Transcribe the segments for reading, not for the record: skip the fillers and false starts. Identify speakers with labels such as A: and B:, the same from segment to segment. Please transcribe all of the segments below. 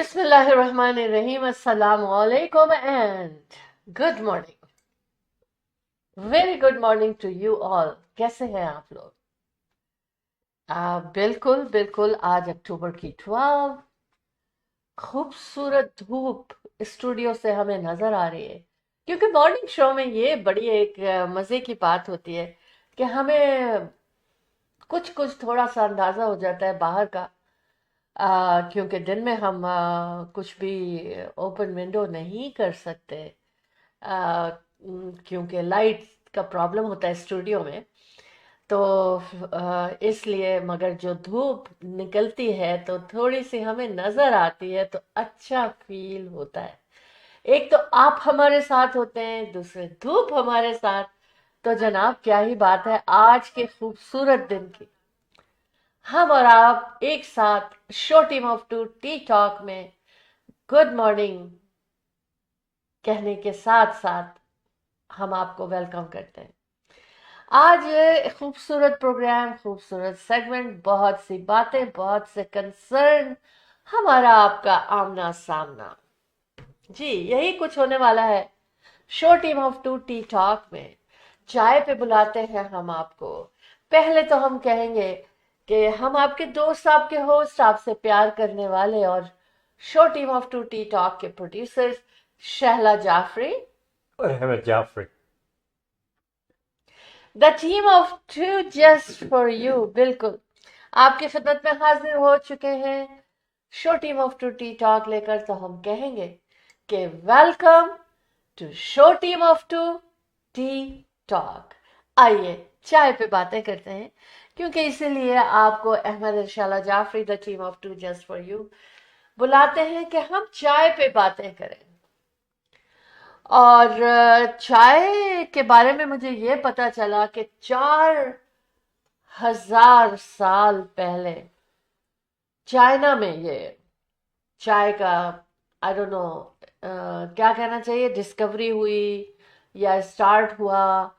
A: बिस्मिल्लाहिर्रहमानिर्रहीम अस्सलाम वालेकुम and good morning. Very good morning to you all. कैसे हैं आप लोग? बिल्कुल बिल्कुल, आज अक्टूबर की 12 खूबसूरत धूप स्टूडियो से हमें नजर आ रही है, क्योंकि मॉर्निंग शो में ये बड़ी एक मजे की बात होती है कि हमें कुछ कुछ थोड़ा सा अंदाजा हो जाता है बाहर का। क्योंकि दिन में हम कुछ भी ओपन विंडो नहीं कर सकते, क्योंकि लाइट का प्रॉब्लम होता है स्टूडियो में। तो इसलिए मगर जो धूप निकलती है तो थोड़ी सी हमें नजर आती है तो अच्छा फील होता है। एक तो आप हमारे साथ होते हैं, दूसरे धूप हमारे साथ। तो जनाब क्या ही बात है आज के खूबसूरत दिन की। हम और आप एक साथ show team of two tea talk में गुड मॉर्निंग कहने के साथ साथ हम आपको वेलकम करते हैं। आज ये खूबसूरत प्रोग्राम, खूबसूरत सेगमेंट, बहुत सी बातें, बहुत से कंसर्न, हमारा आपका आमना सामना। जी यही कुछ होने वाला है show team of two tea talk में। चाय पे बुलाते हैं हम आपको। पहले तो हम कहेंगे कि हम आपके दोस्त, आपके होस्ट, आपसे प्यार करने वाले और show team of two tea talk के प्रोड्यूसर्स शहला जाफरी,
B: और Ahmed Jafri.
A: The team of two just for you, बिल्कुल आपकी खिदमत में हाजिर हो चुके हैं show team of two tea talk लेकर। तो हम कहेंगे कि welcome to show team of two tea talk. आइए चाय पे बातें करते हैं, क्योंकि इसीलिए आपको अहमद इरशाला Jafri the team of two just for you बुलाते हैं कि हम चाय पे बातें करें। और चाय के बारे में मुझे ये पता चला कि 4,000 साल पहले चाइना में ये चाय का, आई डोंट नो क्या कहना चाहिए, डिस्कवरी हुई या स्टार्ट हुआ।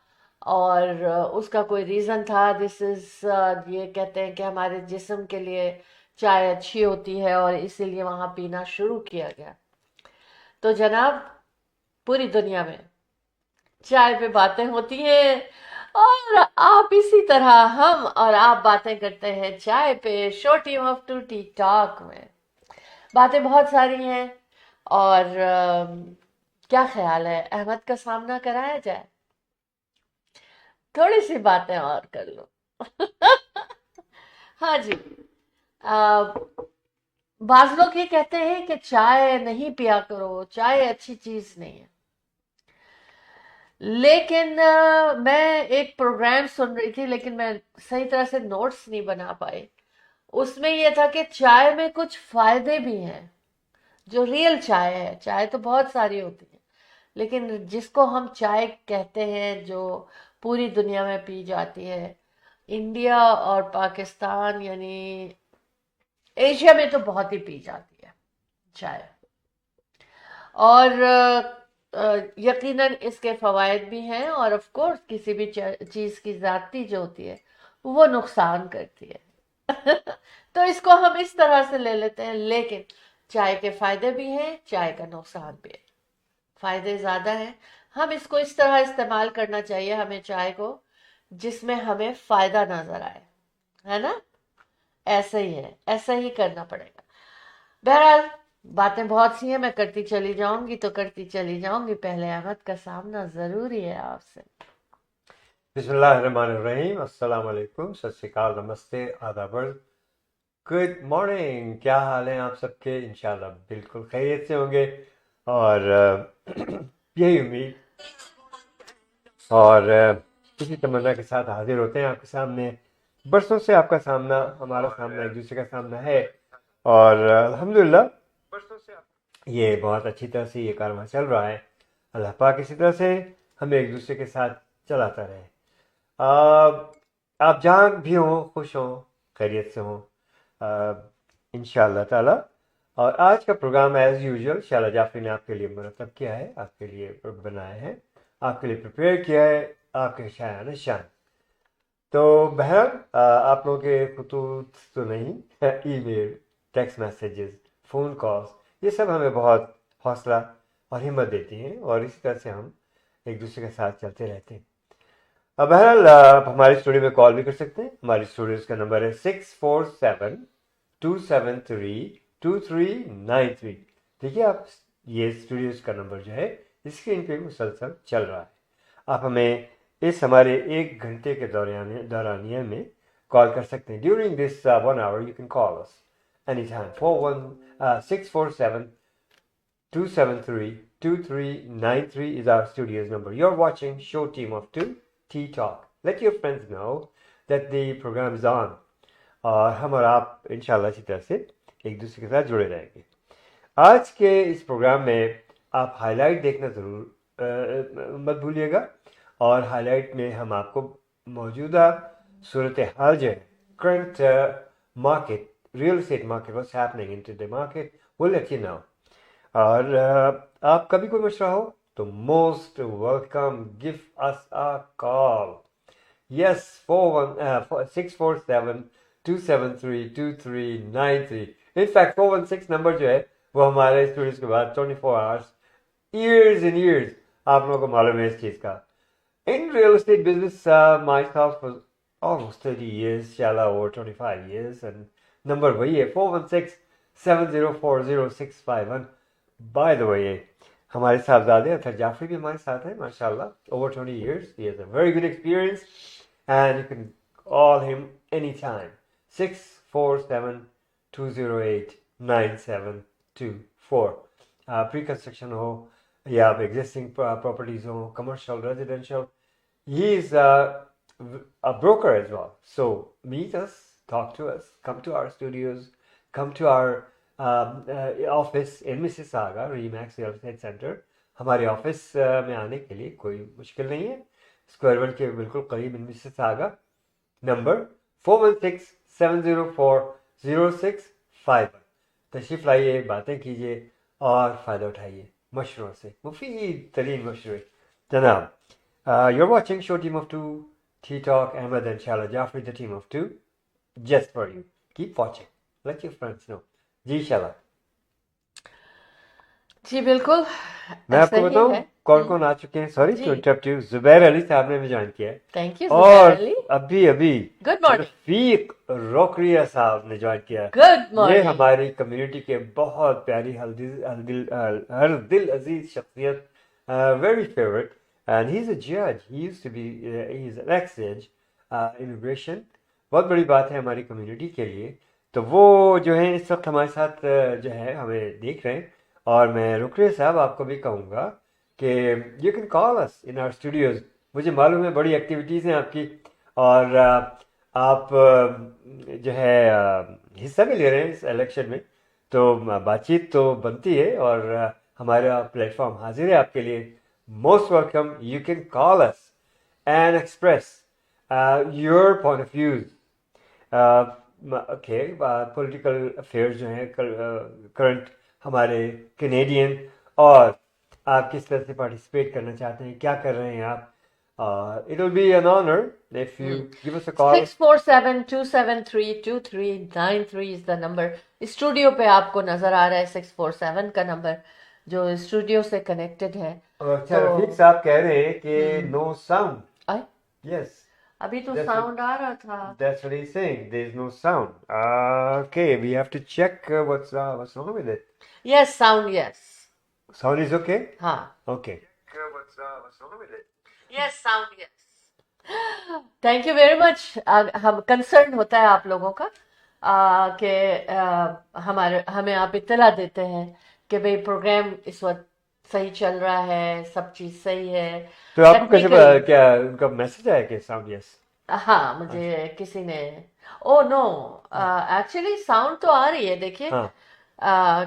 A: और उसका कोई रीज़न था। दिस इज, ये कहते हैं कि हमारे जिस्म के लिए चाय अच्छी होती है और इसीलिए वहाँ पीना शुरू किया गया। तो जनाब पूरी दुनिया में चाय पे बातें होती हैं, और आप इसी तरह हम और आप बातें करते हैं चाय पे show team of two tea talk में। बातें बहुत सारी हैं। और क्या ख्याल है अहमद का सामना कराया जाए? थोड़ी सी बातें और कर लो। हाँ जी। आ, बाज लोग ये कहते हैं कि चाय नहीं पिया करो, चाय अच्छी चीज नहीं है। लेकिन मैं एक प्रोग्राम सुन रही थी, लेकिन मैं सही तरह से नोट्स नहीं बना पाई। उसमें यह था कि चाय में कुछ फायदे भी हैं। जो रियल चाय है, चाय तो बहुत सारी होती है, लेकिन जिसको हम चाय कहते हैं जो पूरी दुनिया में पी जाती है, इंडिया और पाकिस्तान यानी एशिया में तो बहुत ही पी जाती है चाय। और यकीनन इसके फवायद भी हैं, और ऑफ कोर्स किसी भी चीज़ की ज़्यादती जो होती है वो नुकसान करती है। तो इसको हम इस तरह से ले लेते हैं, लेकिन चाय के फायदे भी हैं, चाय का नुकसान भी है। फायदे ज़्यादा हैं। हम इसको इस तरह इस्तेमाल करना चाहिए हमें चाय को जिसमें हमें फायदा नजर आए, है ना? ऐसा ही है, ऐसा ही करना पड़ेगा। बहरहाल बातें बहुत सी हैं, मैं करती चली जाऊंगी तो करती चली जाऊंगी। पहले अहमद का सामना जरूरी है आपसे।
B: बिस्मिल्लाहिर्रहमानिर्रहीम। अस्सलाम वालेकुम, सत श्री अकाल, नमस्ते, आदाब, गुड मॉर्निंग। क्या हाल है आप सबके? इंशाल्लाह बिल्कुल खैरियत से होंगे। और यही उम्मीद और इसी तमन्ना के साथ हाजिर होते हैं आपके सामने। बरसों से आपका सामना, हमारा सामना, एक दूसरे का सामना है। और अल्हम्दुलिल्लाह ये बहुत अच्छी तरह से ये कारवां चल रहा है। अल्लाह पाक इसी तरह से हमें एक दूसरे के साथ चलाता रहे। आप जहाँ भी हों, खुश हों, खैरियत से हों, इंशाअल्लाह ताला। और आज का प्रोग्राम एज यूजुअल शाला जाफरी ने आपके लिए मुरतब किया है, आपके लिए बनाया है, आपके लिए प्रिपेयर किया है, आपके शायान शान। तो बहरहाल आप लोगों के खतूत तो नहीं, email, text messages, phone calls, ये सब हमें बहुत हौसला और हिम्मत देती हैं और इसी तरह से हम एक दूसरे के साथ चलते रहते हैं। अब बहरहाल आप हमारे स्टूडियो में कॉल भी कर सकते हैं। हमारी स्टूडियोज़ का नंबर है 647-273-2393। देखिए आप, ये स्टूडियोज़ का नंबर जो है स्क्रीन पे मुसलसल चल रहा है। आप हमें इस हमारे 1 घंटे के दौरानिया में कॉल कर सकते हैं। During this 1 hour you can call us anytime. 647-273-2393 is our studio's number. You're watching Show Team of Two Tea Talk. Let your friends know that the program is on. और हम और आप इंशाल्लाह इसी तरह से एक दूसरे के साथ जुड़े रहेंगे। आज के इस प्रोग्राम में आप हाईलाइट देखना ज़रूर मत भूलिएगा। और हाईलाइट में हम आपको मौजूदा सूरत हाल जो है, current market, real estate market, what's happening in to the market, will let you know. और आपका भी कोई मशवरा हो तो most welcome, give us a call. Yes, 647-273-2393। In fact 416 number जो है वो हमारे स्टूडियोज के बाद 24 आवर्स, ईयर्स एंड ईयर्स, आप लोगों को मालूम है इस चीज़ का। In real estate business, myself was almost 30 years, Shala over 25 years, and number वही है 416-704-0651। By the way, हमारे साहबजादे अतर जाफरी भी हमारे साथ हैं, माशाल्लाह, over 20 years. He has a very good experience, and you can call him anytime. 647-208-9724. Pre-construction हो या आप existing properties हो, commercial, residential. He is a broker as well. So meet us, talk to us, come to our studios, come to our office in Mississauga, Remax Real Estate Center. हमारे office में आने के लिए कोई मुश्किल नहीं है। स्क्वायर वर्ल्ड के बिल्कुल करीब इन मिसिसागा। नंबर 416-704-0651। तशरीफ़ लाइए, बातें कीजिए और फ़ायदा उठाइए मशवरों से, मुफीद तरीन मशवरे। जनाब, you're watching Show Team of Two, Tea Talk, Ahmed and Shala Jafri, the team of two, just for you. Keep watching. Let your friends know. जी शाला,
A: जी बिल्कुल
B: मैं
A: ऐसा
B: आपको
A: ही
B: बताऊं
A: है।
B: कौन कौन आ चुके हैं। सॉरी
A: जी।
B: To interrupt you. Zubair Ali साहब ने भी ज्वाइन किया है।
A: थैंक यू
B: और
A: जुबैर अली।
B: अभी अभी
A: गुड मॉर्निंग।
B: रफीक रोकरिया साहब ने ज्वाइन किया है।
A: गुड
B: ये
A: मॉर्निंग।
B: हमारी कम्युनिटी के बहुत प्यारी हर दिल अजीज शख्सियत, very favourite, and he is a जज। He used to be, he is an ex जज इमिग्रेशन। बहुत बड़ी बात है हमारी कम्युनिटी के लिए। तो वो जो है इस वक्त हमारे साथ जो है हमें देख रहे हैं। और मैं रुकरिया साहब आपको भी कहूँगा कि you can call us in our studios. मुझे मालूम है बड़ी एक्टिविटीज़ हैं आपकी, और आप जो है हिस्सा भी ले रहे हैं इस इलेक्शन में, तो बातचीत तो बनती है और हमारा प्लेटफॉर्म हाजिर है आपके लिए। Most welcome. You can call us and express your point of views. Okay, political affairs जो हैं करंट हमारे कैनेडियन, और आप किस तरह से पार्टिसिपेट करना चाहते हैं, क्या कर रहे हैं आप। It will be an honour if you give us a call.
A: 647-273-2393 is the number. Studio पे आपको नजर आ रहा है 647 का नंबर, जो स्टूडियो से कनेक्टेड है।
B: अच्छा,
A: तो-
B: रफीक साहब कह रहे हैं कि नो साउंड।
A: आए?
B: यस,
A: अभी तो
B: That's
A: साउंड आ रहा था।
B: that's what he's saying. There is no sound. Okay, we have to check what's wrong with it.
A: Yes, sound yes.
B: Sound is okay?
A: हाँ,
B: Okay. What's wrong with it?
A: Yes, sound yes. Thank you very much. हम concern होता है आप लोगों का कि हमें आप इत्तला देते हैं कि भाई प्रोग्राम इस वक्त सही चल रहा है, सब चीज सही है।
B: तो आपको कैसे
A: Technically-
B: पता, क्या उनका मैसेज आया कि साउंड यस?
A: हाँ, मुझे किसी ने, ओ नो, एक्चुअली साउंड तो आ रही है, देखिए।
B: हाँ,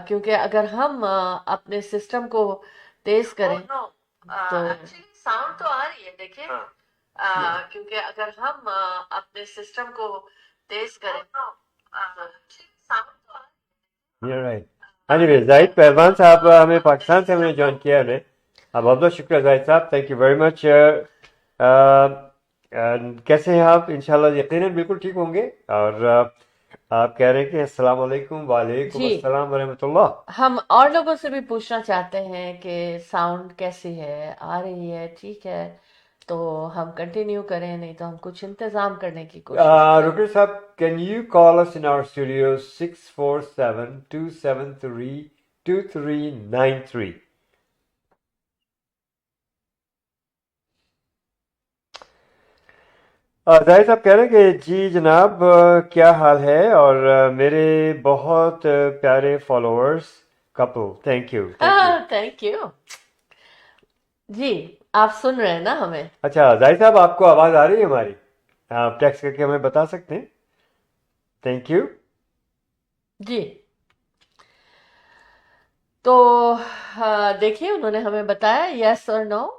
A: क्योंकि अगर हम अपने सिस्टम को तेज करें तो एक्चुअली साउंड तो आ रही है, देखिए।
B: हाँ।
A: क्योंकि अगर हम अपने सिस्टम को तेज करें तो साउंड तो आ रही
B: You're right. Anyway, जाहिद पहलवान साहब हमें पाकिस्तान से हमने ज्वाइन किया है। अब बहुत बहुत शुक्रिया जाहिद साहब, थैंक यू वेरी मच। कैसे हैं आप? इंशाल्लाह यकीनन बिल्कुल ठीक होंगे। और आप कह रहे हैं कि अस्सलाम वालेकुम, वालेकुम
A: जी,
B: अस्सलाम व रहमतुल्लाह।
A: हम और लोगों से भी पूछना चाहते हैं कि साउंड कैसी है, आ रही है, ठीक है, तो हम कंटिन्यू करें, नहीं तो हम कुछ इंतजाम करने की कोशिश करें।
B: रुकिए साहब, can you call us in our studio 647-273-2393। Zahir साहब कह रहे हैं कि जी जनाब, क्या हाल है, और मेरे बहुत प्यारे followers couple, thank you thank you.
A: हाँ, थैंक यू। जी, आप सुन रहे हैं ना हमें?
B: अच्छा जाहिर साहब, आपको आवाज़ आ रही है हमारी? आप टेक्स्ट करके हमें बता सकते हैं। Thank you.
A: जी, तो देखिए उन्होंने हमें बताया यस और नो,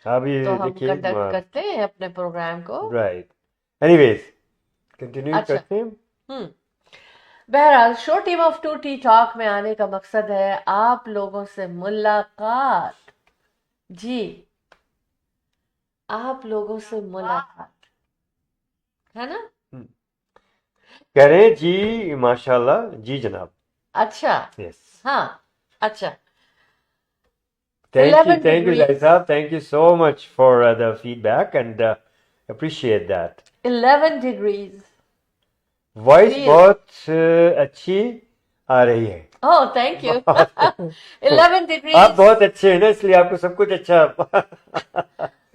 B: अभी
A: तो हम
B: देखिए,
A: कंडक्ट करते हैं अपने प्रोग्राम को।
B: राइट, एनीवेज कंटिन्यू
A: अच्छा।
B: करते हैं।
A: हम्म। बहरहाल, show team of two tea talk में आने का मकसद है आप लोगों से मुलाकात। जी, आप लोगों से मुलाकात, है ना?
B: हम्म, कह रहे हैं जी माशाल्लाह, जी जनाब।
A: अच्छा।
B: यस,
A: हाँ। अच्छा।
B: Thank you
A: 11
B: thank you
A: degree,
B: जाहिर साहब, thank you so much for the feedback and appreciate that.
A: 11 degrees
B: voice
A: feel.
B: बहुत अच्छी आ रही है।
A: ओह, थैंक यू।
B: बहुत-
A: 11
B: आप
A: डिग्रीज,
B: बहुत अच्छे हैं ना, इसलिए आपको सब कुछ अच्छा।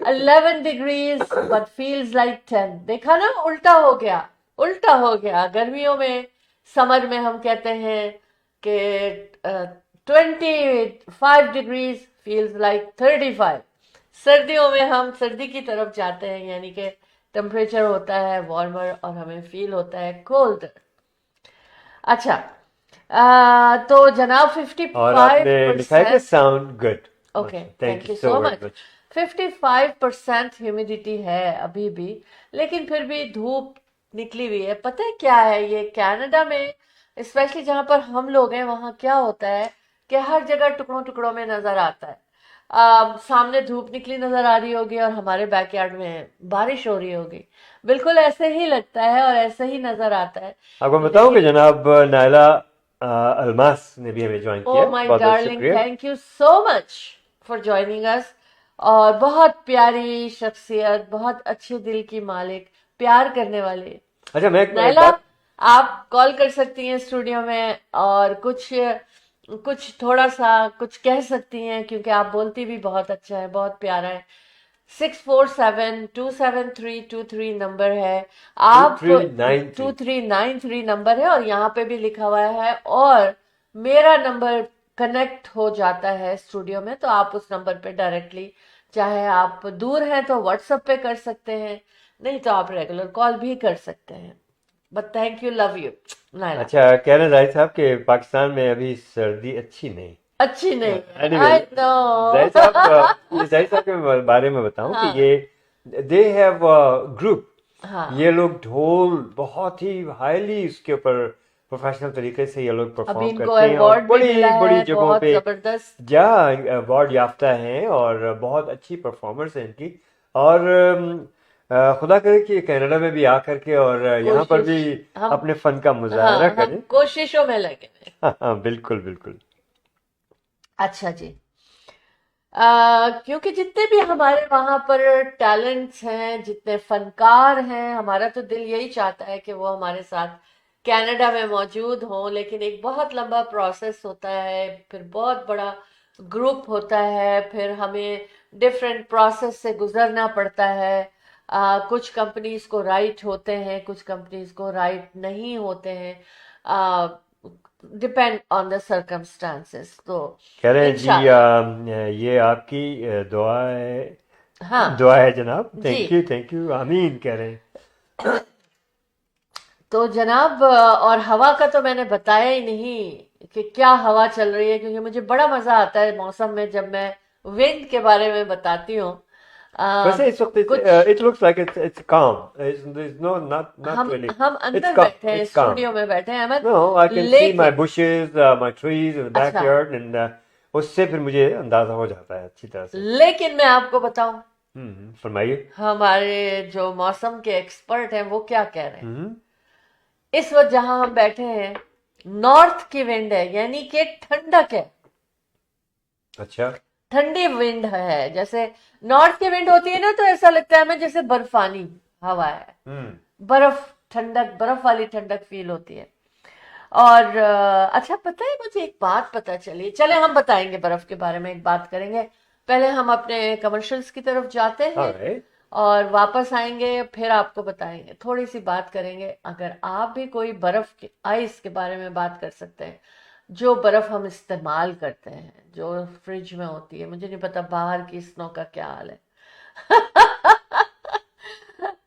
A: 11 डिग्रीज बट फील्स लाइक 10। देखा ना, उल्टा हो गया। उल्टा हो गया। गर्मियों में, समर में हम कहते हैं कि 25 डिग्रीज फील्स लाइक 35। सर्दियों में हम सर्दी की तरफ जाते हैं, यानी कि टेम्परेचर होता है वार्मर और हमें फील होता है कोल्ड। अच्छा। तो जनाब, फिफ्टी
B: और
A: फाइव
B: आपने लिखा है कि
A: परसेंट
B: साउंड गुड।
A: ओके,
B: माशा, thank
A: thank
B: you
A: you
B: so
A: so
B: very
A: much.
B: Much.
A: 55% humidity है अभी भी, लेकिन फिर भी धूप निकली हुई है। पता है क्या है, ये कनाडा में, स्पेशली जहां पर हम लोग हैं, वहां क्या होता है कि हर जगह टुकड़ों टुकड़ों में नजर आता है। सामने धूप निकली नजर आ रही होगी और हमारे बैकयार्ड में बारिश हो रही होगी। बिल्कुल ऐसे ही लगता है और ऐसे ही नजर आता है।
B: आपको बताऊं कि
A: लेकिन
B: जनाब नायला अल्मास ने भी हमें ज्वाइन
A: ओ
B: किया है,
A: माय
B: बहुत बहुत
A: डार्लिंग,
B: शुक्रिया।
A: Thank you so much for joining us. और बहुत प्यारी शख्सियत, बहुत अच्छे दिल की मालिक, प्यार करने वाले
B: अच्छा, मैं एक
A: नायला,
B: बात।
A: आप कॉल कर सकती हैं स्टूडियो में और कुछ कुछ थोड़ा सा कुछ कह सकती हैं, क्योंकि आप बोलती भी बहुत अच्छा है, बहुत प्यारा है। 647-273-23 नंबर है। आप
B: 2393।
A: 2393 नंबर है, और यहाँ पे भी लिखा हुआ है, और मेरा नंबर कनेक्ट हो जाता है स्टूडियो में, तो आप उस नंबर पे डायरेक्टली, चाहे आप दूर हैं तो व्हाट्सएप पे कर सकते हैं, नहीं तो आप रेगुलर कॉल भी कर सकते हैं। But thank you, love you Naila.
B: अच्छा, कह रहे हैं जाहिद साहब कि पाकिस्तान में अभी सर्दी अच्छी नहीं।
A: अच्छी नहीं है,
B: एनीवे,
A: आई नो।
B: जाहिद साहब, ये जाहिद साहब के बारे में बताऊं कि
A: हाँ।
B: ये दे हैव ग्रुप।
A: हाँ,
B: ये लोग ढोल बहुत ही हाईली उसके ऊपर प्रोफेशनल तरीके से ये लोग
A: अभी
B: परफॉर्म
A: इनको
B: करते हैं, और
A: अवार्ड भी मिला
B: बड़ी बड़ी
A: है,
B: जगहों
A: बहुत
B: पे
A: जबरदस्त।
B: जा अवार्ड याफ्ता हैं, और बहुत अच्छी परफॉर्मेंस है इनकी। और खुदा करे कि कनाडा में भी आकर के और यहाँ पर
A: कोशिश
B: भी
A: हम
B: अपने फन का मुजाहरा
A: हाँ, हम
B: करें।
A: कोशिशों में लगे हैं।
B: हाँ हाँ, बिल्कुल बिल्कुल।
A: अच्छा जी। क्योंकि जितने भी हमारे वहां पर टैलेंट्स हैं, जितने फनकार हैं, हमारा तो दिल यही चाहता है कि वो हमारे साथ कनाडा में मौजूद हों, लेकिन एक बहुत लंबा प्रोसेस होता है, फिर बहुत बड़ा ग्रुप होता है, फिर हमें डिफरेंट प्रोसेस से गुजरना पड़ता है। कुछ कंपनीज को राइट होते हैं, कुछ कंपनीज को राइट नहीं होते हैं, डिपेंड ऑन द सर्कमस्टांसेस। तो
B: कह रहे हैं जी
A: इंशाल्लाह।
B: ये आपकी दुआ है।
A: हाँ
B: दुआ है जनाब,
A: जी।
B: थैंक यू, आमीन कह रहे हैं।
A: तो जनाब, और हवा का तो मैंने बताया ही नहीं कि क्या हवा चल रही है, क्योंकि मुझे बड़ा मजा आता है मौसम में जब मैं विंड के बारे में बताती हूँ। अ,
B: वैसे इस वक्त
A: कुछ
B: इट लुक्स लाइक इट्स काम, इट्स नो, नॉट
A: हम
B: रियली।
A: हम
B: इट्स
A: अंदर
B: काम,
A: बैठे हैं,
B: इट्स काम।
A: स्टूडियो में बैठे हैं Ahmed,
B: no, I can see my
A: लेकिन
B: bushes, my trees in the
A: अच्छा,
B: बैकयार्ड, एंड उससे फिर मुझे अंदाजा हो जाता है अच्छी तरह से।
A: लेकिन मैं आपको बताऊं,
B: फरमाइए।
A: हमारे जो मौसम के एक्सपर्ट हैं वो क्या कह रहे हैं।
B: हम्म
A: इस वक्त जहां हम बैठे हैं नॉर्थ की विंड है, यानी कि ठंडक है,
B: अच्छा।
A: ठंडी विंड है। जैसे नॉर्थ की विंड होती है ना, तो ऐसा लगता है हमें जैसे बर्फानी हवा है,
B: हम्म।
A: बर्फ, ठंडक, बर्फ वाली ठंडक फील होती है। और अच्छा, पता है मुझे एक बात पता चली, चले हम बताएंगे बर्फ के बारे में, एक बात करेंगे। पहले हम अपने कमर्शियल्स की तरफ जाते हैं
B: ऑलराइट।
A: और वापस आएंगे, फिर आपको बताएंगे, थोड़ी सी बात करेंगे। अगर आप भी कोई बर्फ के आइस के बारे में बात कर सकते हैं, जो बर्फ हम इस्तेमाल करते हैं, जो फ्रिज में होती है, मुझे नहीं पता बाहर की स्नो का क्या हाल है।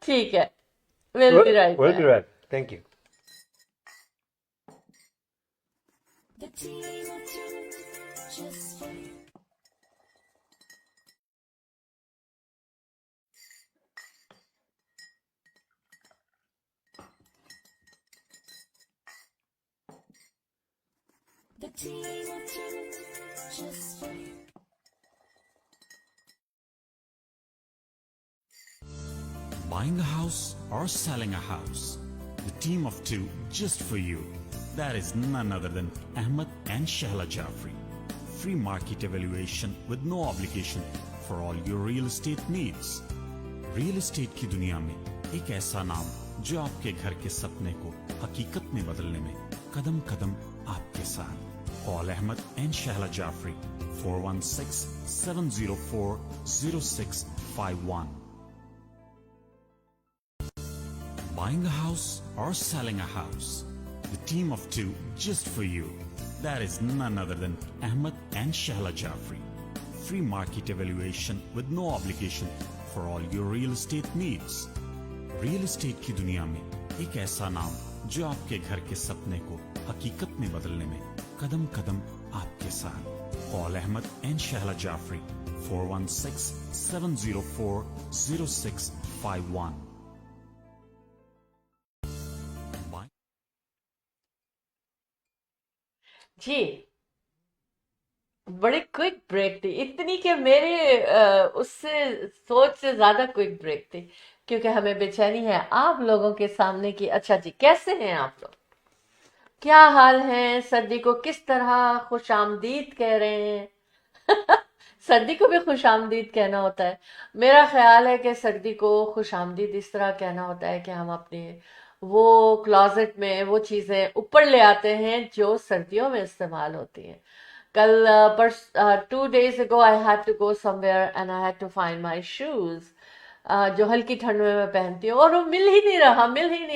A: ठीक है, will be right
B: will be
A: back.
B: Right. Thank you.
C: Buying a house or selling a house? The team of two just for you. That is none other than Ahmed and Shahla Jafri. Free market evaluation with no obligation for all your real estate needs. Real estate की दुनिया में एक ऐसा नाम जो आपके घर के सपने को हकीकत में बदलने में कदम कदम आपके साथ। Call Ahmed and Shahla Jafri 416-704-0651. Buying a house or selling a house? The team of two just for you. That is none other than Ahmed and Shahla Jafri. Free market evaluation with no obligation for all your real estate needs. Real estate की दुनिया में एक ऐसा नाम जो आपके घर के सपने को हकीकत में बदलने में कदम कदम आपके साथ। Call Ahmed and Shahla Jafri 416-704-0651.
A: जी, बड़ी क्विक ब्रेक थी, इतनी कि मेरे उससे सोच से ज्यादा क्विक ब्रेक थी, क्योंकि हमें बेचैनी है आप लोगों के सामने की। अच्छा जी, कैसे हैं आप लोग, क्या हाल है, सर्दी को किस तरह खुशामदीद कह रहे हैं? सर्दी को भी खुशामदीद कहना होता है। मेरा ख्याल है कि सर्दी को खुशामदीद इस तरह कहना होता है कि हम अपने वो क्लोजेट में वो चीजें ऊपर ले आते हैं जो सर्दियों में इस्तेमाल होती हैं। कल पर 2 days ago I had to go somewhere and I had to find my shoes, जो हल्की ठंड में मैं पहनती हूँ, और वो मिल ही नहीं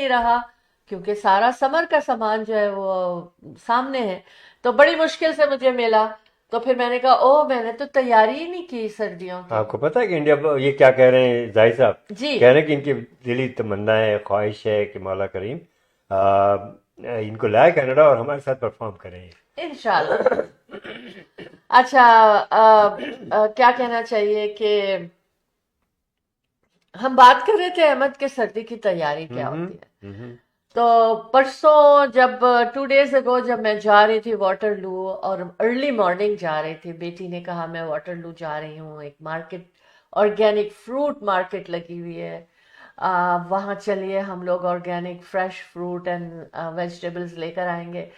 A: रहा, क्योंकि सारा समर का सामान जो है वो सामने है। तो बड़ी मुश्किल से मुझे मिला, तो फिर मैंने कहा ओह, मैंने तो तैयारी ही नहीं की सर्दियों की।
B: आपको पता है कि इंडिया ये क्या कह रहे हैं जाहिर साहब?
A: जी।
B: कह रहे हैं कि इनकी दिली तमन्ना है, ख्वाहिश है कि मौला करीम इनको लाए कनाडा और हमारे साथ परफॉर्म करें
A: इंशाल्लाह। अच्छा, क्या कहना चाहिए कि हम बात कर रहे थे अहमद के सर्दी की तैयारी क्या होती है। तो परसों जब 2 days ago जब मैं जा रही थी वाटरलू, और अर्ली मॉर्निंग जा रही थी, बेटी ने कहा मैं वाटरलू जा रही हूँ, एक मार्केट, ऑर्गेनिक फ्रूट मार्केट लगी हुई है, वहाँ चलिए हम लोग organic fresh fruit and vegetables लेकर आएंगे।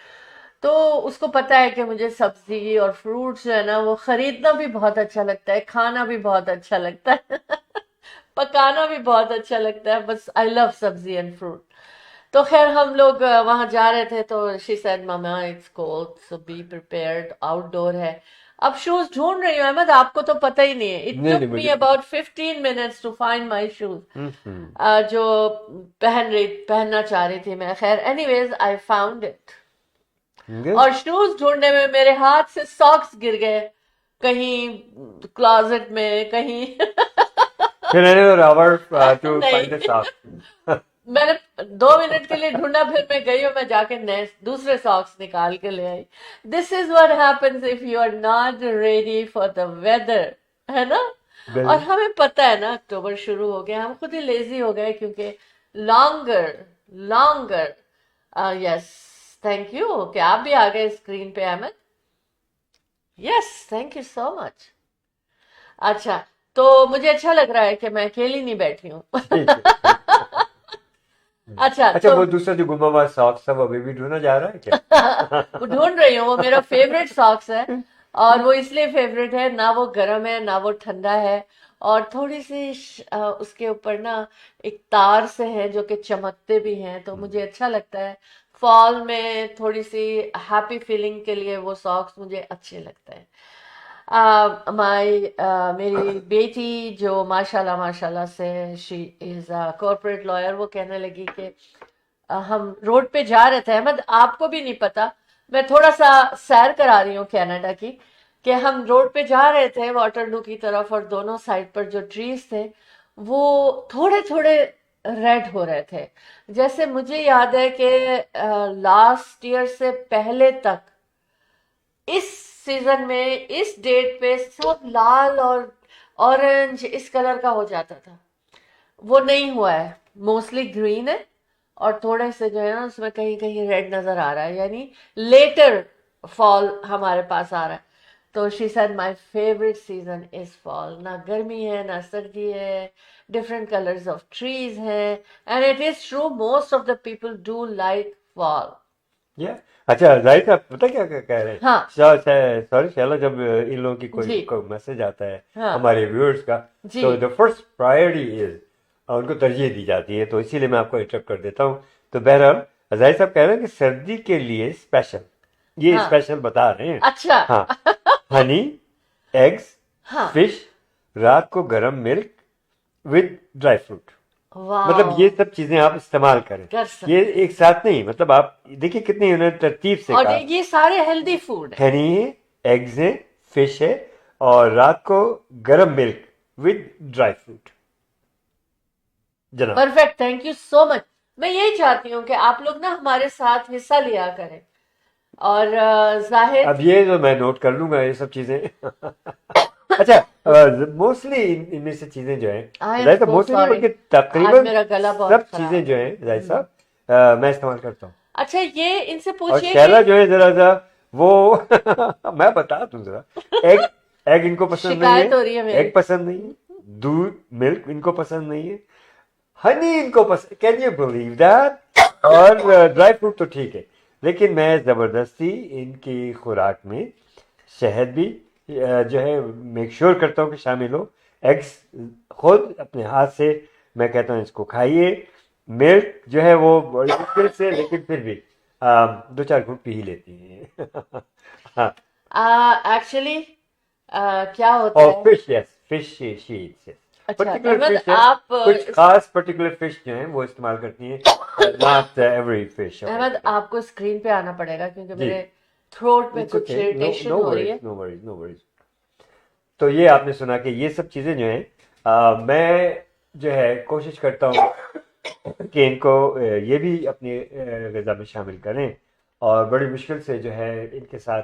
A: तो उसको पता है कि मुझे सब्जी और फ्रूट्स जो है ना, वो खरीदना भी बहुत अच्छा लगता है, खाना भी बहुत अच्छा लगता है, पकाना भी बहुत अच्छा लगता है, बस आई लव सब्जी एंड फ्रूट। तो खैर हम लोग वहां जा रहे थे, तो she said mama it's cold so be prepared, outdoor है। अब शूज ढूंढ रही हूँ अहमद, आपको तो पता ही नहीं है, इट
B: नहीं
A: टुक
B: नहीं
A: मी
B: मुझे
A: about 15 minutes to find my shoes, जो पहनना चाह रही थी मैं। खैर anyways I found it,
B: Good.
A: और शूज ढूंढने में मेरे हाथ से सॉक्स गिर गए, कहीं क्लोजेट में, कहीं
B: Then another hour to find the
A: नहीं,
B: sock.
A: मैंने 2 मिनट के लिए ढूंढा, फिर मैं गई और मैं जाके नए दूसरे सॉक्स निकाल के ले आई। This is what happens if you are not ready for the weather, है ना। और
B: बिल
A: हमें पता है ना, अक्टूबर शुरू हो गया, हम खुद ही लेजी हो गए, क्योंकि longer longer. Yes, thank you कि आप भी आ गए स्क्रीन पे Ahmed. Yes, thank you so much. अच्छा, तो मुझे अच्छा लग रहा है कि मैं अकेली नहीं बैठी हूँ।
B: ठीक है।
A: अच्छा
B: अच्छा,
A: तो
B: वो दूसरा जो गुमा हुआ सॉक्स सब अभी भी ढूंढा जा रहा है क्या?
A: वो ढूंढ रही हूँ, वो मेरा फेवरेट सॉक्स है। और वो इसलिए फेवरेट है, ना वो गर्म है ना वो ठंडा है। और थोड़ी सी उसके ऊपर ना एक तार से है जो कि चमकते भी हैं, तो मुझे अच्छा लगता है। फॉल में थोड़ी सी हैप्पी फीलिंग के लिए वो सॉक्स मुझे अच्छे लगते हैं। मेरी बेटी जो माशाल्लाह माशाल्लाह से she is a corporate lawyer, वो कहने लगी कि हम रोड पे जा रहे थे, अहमद आपको भी नहीं पता, मैं थोड़ा सा सैर करा रही हूँ कनाडा की, कि हम रोड पे जा रहे थे वाटरलू की तरफ, और दोनों साइड पर जो ट्रीज थे वो थोड़े थोड़े रेड हो रहे थे। जैसे मुझे याद है कि लास्ट ईयर से पहले तक इस सीजन में इस डेट पे सब लाल और ऑरेंज इस कलर का हो जाता था। वो नहीं हुआ है, मोस्टली ग्रीन है। और थोड़े से जो है ना उसमें कहीं कहीं रेड नजर आ रहा है, यानी लेटर फॉल हमारे पास आ रहा है। तो she said my favourite season is fall, ना गर्मी है ना सर्दी है, डिफरेंट कलर्स ऑफ ट्रीज हैं, and it is true most of the people do like fall.
B: या अच्छा, जाहिद साहब पता क्या क्या कह रहे हैं?
A: हाँ
B: सॉरी शैला, जब इन लोगों की
A: जी।
B: कोई मैसेज आता है
A: हाँ
B: हमारे व्यूअर्स का,
A: जी।
B: तो द फर्स्ट प्रायोरिटी इज, उनको तरजीह दी जाती है, तो इसीलिए मैं आपको इंटरप्ट कर देता हूँ। तो बहरहाल जाहिद साहब कह रहे हैं कि सर्दी के लिए स्पेशल, ये
A: हाँ
B: स्पेशल बता रहे हैं।
A: अच्छा।
B: हाँ, हनी, एग्स,
A: हाँ
B: फिश, रात को गरम मिल्क विद ड्राई फ्रूट, मतलब
A: वाह,
B: ये सब चीजें आप इस्तेमाल करें।
A: कर
B: ये
A: सकते
B: एक साथ नहीं, मतलब आप देखिए कितनी उन्होंने तरतीब से
A: हैं। और
B: कहा।
A: ये सारे हेल्दी फूड है।
B: हनी है, एग्स है, फिश है, और रात को गरम मिल्क विद ड्राई फ्रूट। जनाब,
A: perfect, thank you so much. मैं यही चाहती हूँ कि आप लोग ना हमारे साथ हिस्सा लिया करें। और जाहिद,
B: अब ये तो मैं नोट कर लूंगा ये सब चीजें। अच्छा, मोस्टली इनमें से चीजें जो है,
A: आई एम
B: जाहिर साहब
A: सो
B: मोस्टली नहीं
A: सॉरी,
B: बल्कि
A: आज
B: तकरीबन
A: मेरा गला बहुत
B: सब
A: खराब
B: चीजें
A: है।
B: जो है जाहिर साहब मैं इस्तेमाल करता हूँ।
A: अच्छा, ये इनसे
B: और
A: पूछिए कि
B: शैला जो है जरा सा वो मैं बता दूं जरा, एग एग इनको पसंद नहीं है,
A: शिकायत हो रही है मेरी।
B: एग पसंद नहीं है, दूध मिल्क इनको पसंद नहीं है, हनी इनको पसंद, कैन यू बिलीव दैट? और ड्राई फ्रूट तो ठीक है, लेकिन मैं जबरदस्ती इनकी खुराक में शहद भी जो है मेक श्योर करता हूँ कि शामिल हो। एग्स खुद अपने हाथ से मैं कहता हूँ इसको खाइए। मिल्क जो है वो बड़ी मुश्किल से, लेकिन फिर भी दो चार घूंट पी ही लेती है। हाँ,
A: एक्चुअली क्या होता
B: और
A: है।
B: Fish, yes fish she eats, yes।
A: अच्छा
B: पर्टिकुलर
A: अहमद,
B: फिश है,
A: आप
B: कुछ खास पर्टिकुलर फिश जो है वो इस्तेमाल करती है, नॉट एवरी फिश।
A: अहमद आपको स्क्रीन पे आना पड़ेगा क्योंकि
B: जी,
A: मेरे थ्रोट में
B: इट्स
A: कुछ
B: ओके, नो
A: इरिटेशन
B: नो
A: हो रही
B: वरीज
A: है।
B: No worries no worries. तो ये आपने सुना कि ये सब चीजें जो हैं, मैं जो है कोशिश करता हूँ कि इनको ये भी अपनी ग़िज़ा में शामिल करें। और बड़ी मुश्किल से जो है इनके साथ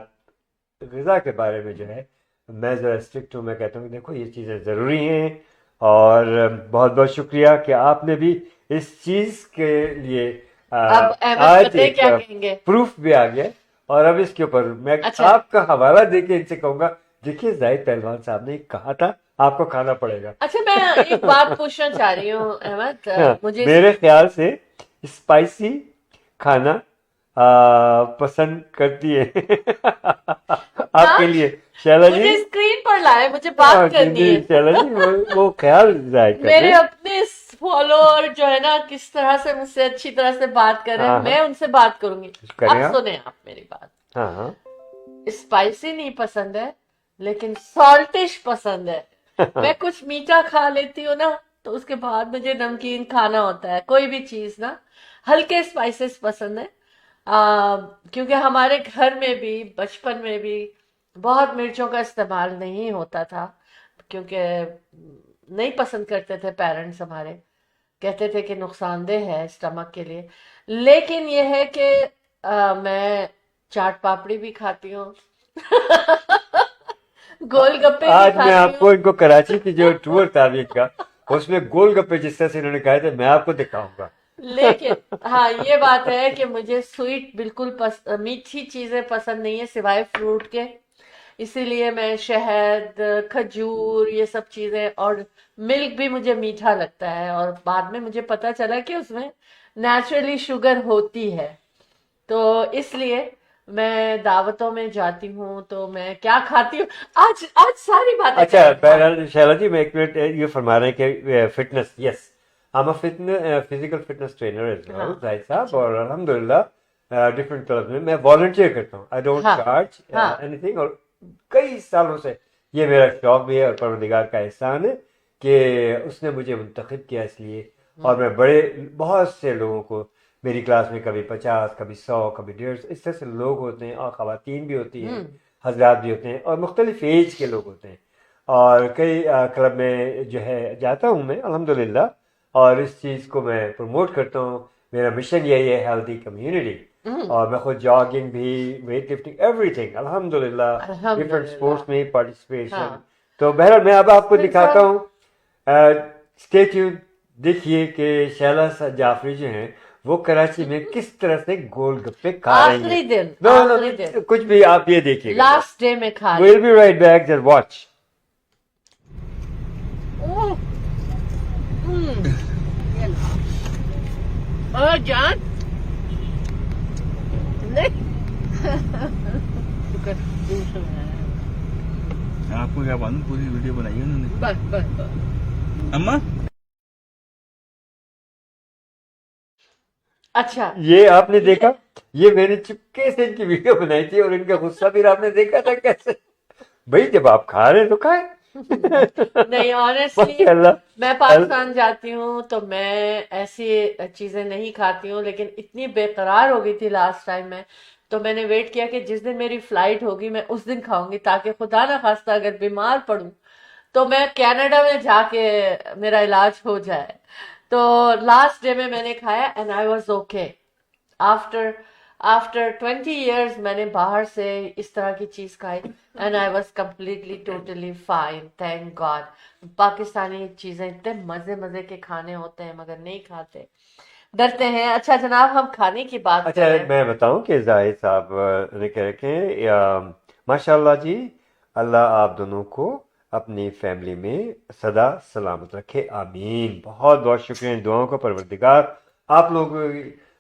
B: ग़िज़ा के बारे में जो है मैं ज़रा स्ट्रिक्ट हूँ। मैं कहता हूँ कि देखो ये चीज़ें ज़रूरी हैं, और बहुत बहुत शुक्रिया कि आपने भी इस चीज़ के लिए
A: अब अहमद
B: आज
A: पता है
B: एक
A: क्या कहेंगे।
B: प्रूफ भी आ गया। और अब इसके ऊपर मैं
A: अच्छा
B: आपका हवाला देके इनसे कहूंगा, देखिए जाहिद पहलवान साहब ने कहा था आपको खाना पड़ेगा।
A: अच्छा, मैं एक बात पूछना चाह रही हूँ अहमद,
B: हाँ,
A: मुझे
B: मेरे ख्याल से स्पाइसी खाना पसंद करती है।
A: ना,
B: आपके लिए शैला जी।
A: मुझे स्क्रीन पर लाए, मुझे
B: हाँ,
A: बात
B: जी
A: करनी
B: जी,
A: है।
B: शैला जी वो ख्याल जाहिर कर
A: मेरे
B: लें।
A: अपने फॉलोअर जो है ना किस तरह से मुझसे अच्छी तरह से बात कर रहे हैं,
B: हाँ हाँ,
A: मैं उनसे बात करूंगी।
B: करें
A: अब
B: आप।
A: सुने आप मेरी बात।
B: हाँ हाँ।
A: स्पाइसी नहीं पसंद है, लेकिन सॉल्टिश पसंद है। मैं कुछ मीठा खा लेती हूँ ना, तो उसके बाद मुझे नमकीन खाना होता है, कोई भी चीज ना। हल्के स्पाइसेस पसंद है। क्योंकि हमारे घर में भी बचपन में भी बहुत मिर्चों का इस्तेमाल नहीं होता था, क्योंकि नहीं पसंद करते थे पेरेंट्स हमारे, कहते थे कि नुकसानदेह है स्टमक के लिए। लेकिन यह है कि मैं चाट पापड़ी भी खाती हूँ। गोलगप्पे भी
B: आज मैं
A: खाती हूँ।
B: आपको इनको कराची की जो टूर था अभी का, उसमें गोलगप्पे जिस तरह से इन्होंने खाए थे मैं आपको दिखाऊंगा।
A: लेकिन हाँ, ये बात है कि मुझे स्वीट बिल्कुल मीठी चीजें पसंद नहीं है सिवाय फ्रूट के। इसीलिए मैं शहद, खजूर, ये सब चीजें, और मिल्क भी मुझे मीठा लगता है। और बाद में मुझे पता चला कि उसमें नेचुरली शुगर होती है। तो इसलिए मैं दावतों में जाती हूँ तो मैं क्या खाती हूँ, आज आज सारी बातें
B: अच्छा
A: करेंगे।
B: बहरहाल शैला जी, मैं एक मिनट, ये फरमा रहे हैं कि fitness, yes, I am a physical fitness trainer as well
A: हाँ,
B: जाहिद साहब,
A: अच्छा,
B: और अल्हम्दुलिल्लाह डिफरेंट क्लब में मैं वॉलंटियर करता हूँ। आई डोंट
A: हाँ,
B: चार्ज
A: हाँ,
B: एनीथिंग, और कई सालों से ये मेरा शौक भी है और परवरदिगार का एहसान है कि उसने मुझे मुंतखब किया इसलिए। और मैं बड़े बहुत से लोगों को, मेरी क्लास में कभी 50, कभी 100, कभी 150, इस तरह से लोग होते हैं, और ख़वातीन भी होती हैं, हजरात भी होते हैं, और मुख्तलिफ एज के लोग होते हैं। और कई क्लब में जो है जाता हूँ मैं अल्हम्दुलिल्लाह, और इस चीज़ को मैं प्रमोट करता हूँ। मेरा मिशन यही है, हेल्दी कम्युनिटी। और मैं खुद जॉगिंग भी, वेट लिफ्टिंग, एवरीथिंग अल्हम्दुलिल्लाह, डिफरेंट
A: अल्हम्दुलिल्लाह।
B: स्पोर्ट्स में पार्टिसिपेशन।
A: हाँ,
B: तो बहरहाल मैं अब आपको दिखाता
A: इंसान,
B: हूँ, स्टे ट्यून, देखिए कि शैला जाफरी जो हैं वो कराची में किस तरह से गोलगप्पे खा रही हैं।
A: आखिरी दिन,
B: नो नो
A: आखिरी दिन,
B: नो, कुछ भी, आप ये देखिएगा,
A: लास्ट डे में खा रही
B: will be right back, just watch.
A: हूँ। और जान नहीं।
D: आपको क्या मालूम, पूरी वीडियो बनाई है उन्होंने।
A: बस बस बस।
D: अम्मा
A: अच्छा,
B: ये आपने देखा, ये मैंने चुपके से इनकी वीडियो बनाई थी, और इनका गुस्सा भी आपने देखा था कैसे। भाई जब आप खा रहे हैं तो खाए।
A: नहीं, ऑनेस्टली
B: माशाल्लाह।
A: मैं पाकिस्तान जाती हूँ तो मैं ऐसी चीजें नहीं खाती हूँ, लेकिन इतनी बेकरार हो गई थी लास्ट टाइम में, तो मैंने वेट किया कि जिस दिन मेरी फ्लाइट होगी मैं उस दिन खाऊंगी, ताकि खुदा ना खास्ता अगर बीमार पड़ूं तो मैं कनाडा में जाके मेरा इलाज हो जाए। तो लास्ट डे में मैंने खाया and I was okay. After after 20 years मैंने बाहर से इस तरह की चीज खाई and I was completely totally fine, thank God. Pakistani चीजें इतने मजे मजे के खाने होते हैं मगर नहीं खाते, डरते हैं। अच्छा जनाब, हम खाने की बात
B: अच्छा
A: कर रहे हैं।
B: मैं बताऊं कि जाहिद साहब ने कह रखे हैं, माशाल्लाह जी, अल्लाह आप दोनों को अपनी फैमिली में सदा सलामत रखे, आमीन। बहुत बहुत शुक्रिया इन दुआओं का, परवरदिगार आप लोग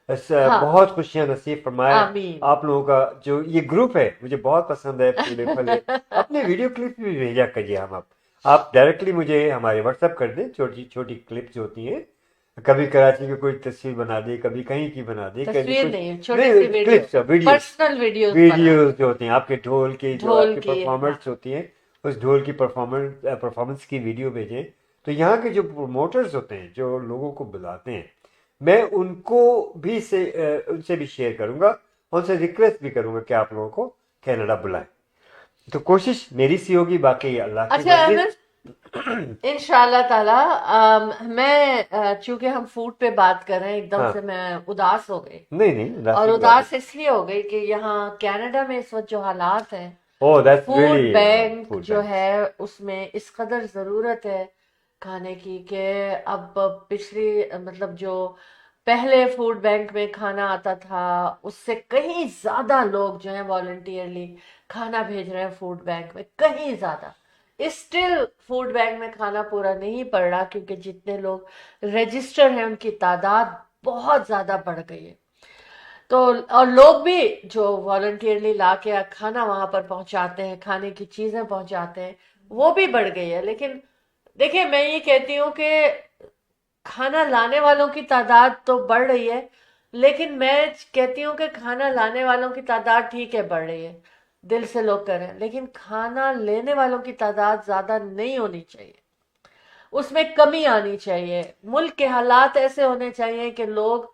A: हाँ,
B: बहुत खुशियां नसीब फरमाए।
A: आमीन।
B: आप लोगों का जो ये ग्रुप है मुझे बहुत पसंद है, फूले फले। अपने वीडियो क्लिप भी भेजा करिए, हम आप डायरेक्टली मुझे हमारे व्हाट्सएप कर दें, छोटी छोटी क्लिप्स होती हैं, कभी कराची की कोई तस्वीर बना दे, कभी कहीं की बना दे, कभी
A: तस्वीर
B: कुछ,
A: नहीं, छोटी सी
B: नहीं
A: video,
B: clips, video,
A: personal videos बना
B: वीडियोस
A: दे।
B: जो होती हैं आपके ढोल की, जो
A: ढोल
B: आपकी
A: की, हाँ।
B: परफॉर्मेंस होती है, उस ढोल की परफॉर्मेंस की वीडियो भेजें। तो यहाँ के जो प्रोमोटर्स होते हैं, जो लोगों को बुलाते हैं, मैं उनको भी उनसे भी शेयर करूंगा, उनसे रिक्वेस्ट भी करूंगा कि आप लोगों को कनाडा बुलाएं। तो कोशिश मेरी सी होगी, बाकी अल्लाह की
A: अच्छा
B: मर्जी।
A: अहमद, इंशाल्लाह ताला मैं चूंकि हम फूड पे बात कर रहे हैं, एकदम
B: हाँ,
A: से मैं उदास हो गई।
B: नहीं नहीं,
A: और
B: उदासी की बात
A: उदास इसलिए हो गई कि यहाँ कनाडा में इस वक्त जो हालात हैं,
B: है। Oh that's
A: food
B: really,
A: bank
B: food
A: जो
B: बैंक।
A: है उसमें इस कदर जरूरत है खाने की कि अब पिछली मतलब जो पहले फूड बैंक में खाना आता था उससे कहीं ज्यादा लोग जो है वॉलंटियरली खाना भेज रहे हैं फूड बैंक में, कहीं ज्यादा। स्टिल फूड बैंक में खाना पूरा नहीं पड़ रहा क्योंकि जितने लोग रजिस्टर हैं उनकी तादाद बहुत ज्यादा बढ़ गई है। तो और लोग भी जो वॉलंटियरली ला के खाना वहां पर पहुंचाते हैं, खाने की चीजें पहुंचाते हैं, वो भी बढ़ गई है। लेकिन देखिए, मैं ये कहती हूँ कि खाना लाने वालों की तादाद तो बढ़ रही है, लेकिन मैं कहती हूँ कि खाना लाने वालों की तादाद ठीक है बढ़ रही है, दिल से लोग करें, लेकिन खाना लेने वालों की तादाद ज्यादा नहीं होनी चाहिए, उसमें कमी आनी चाहिए। मुल्क के हालात ऐसे होने चाहिए कि लोग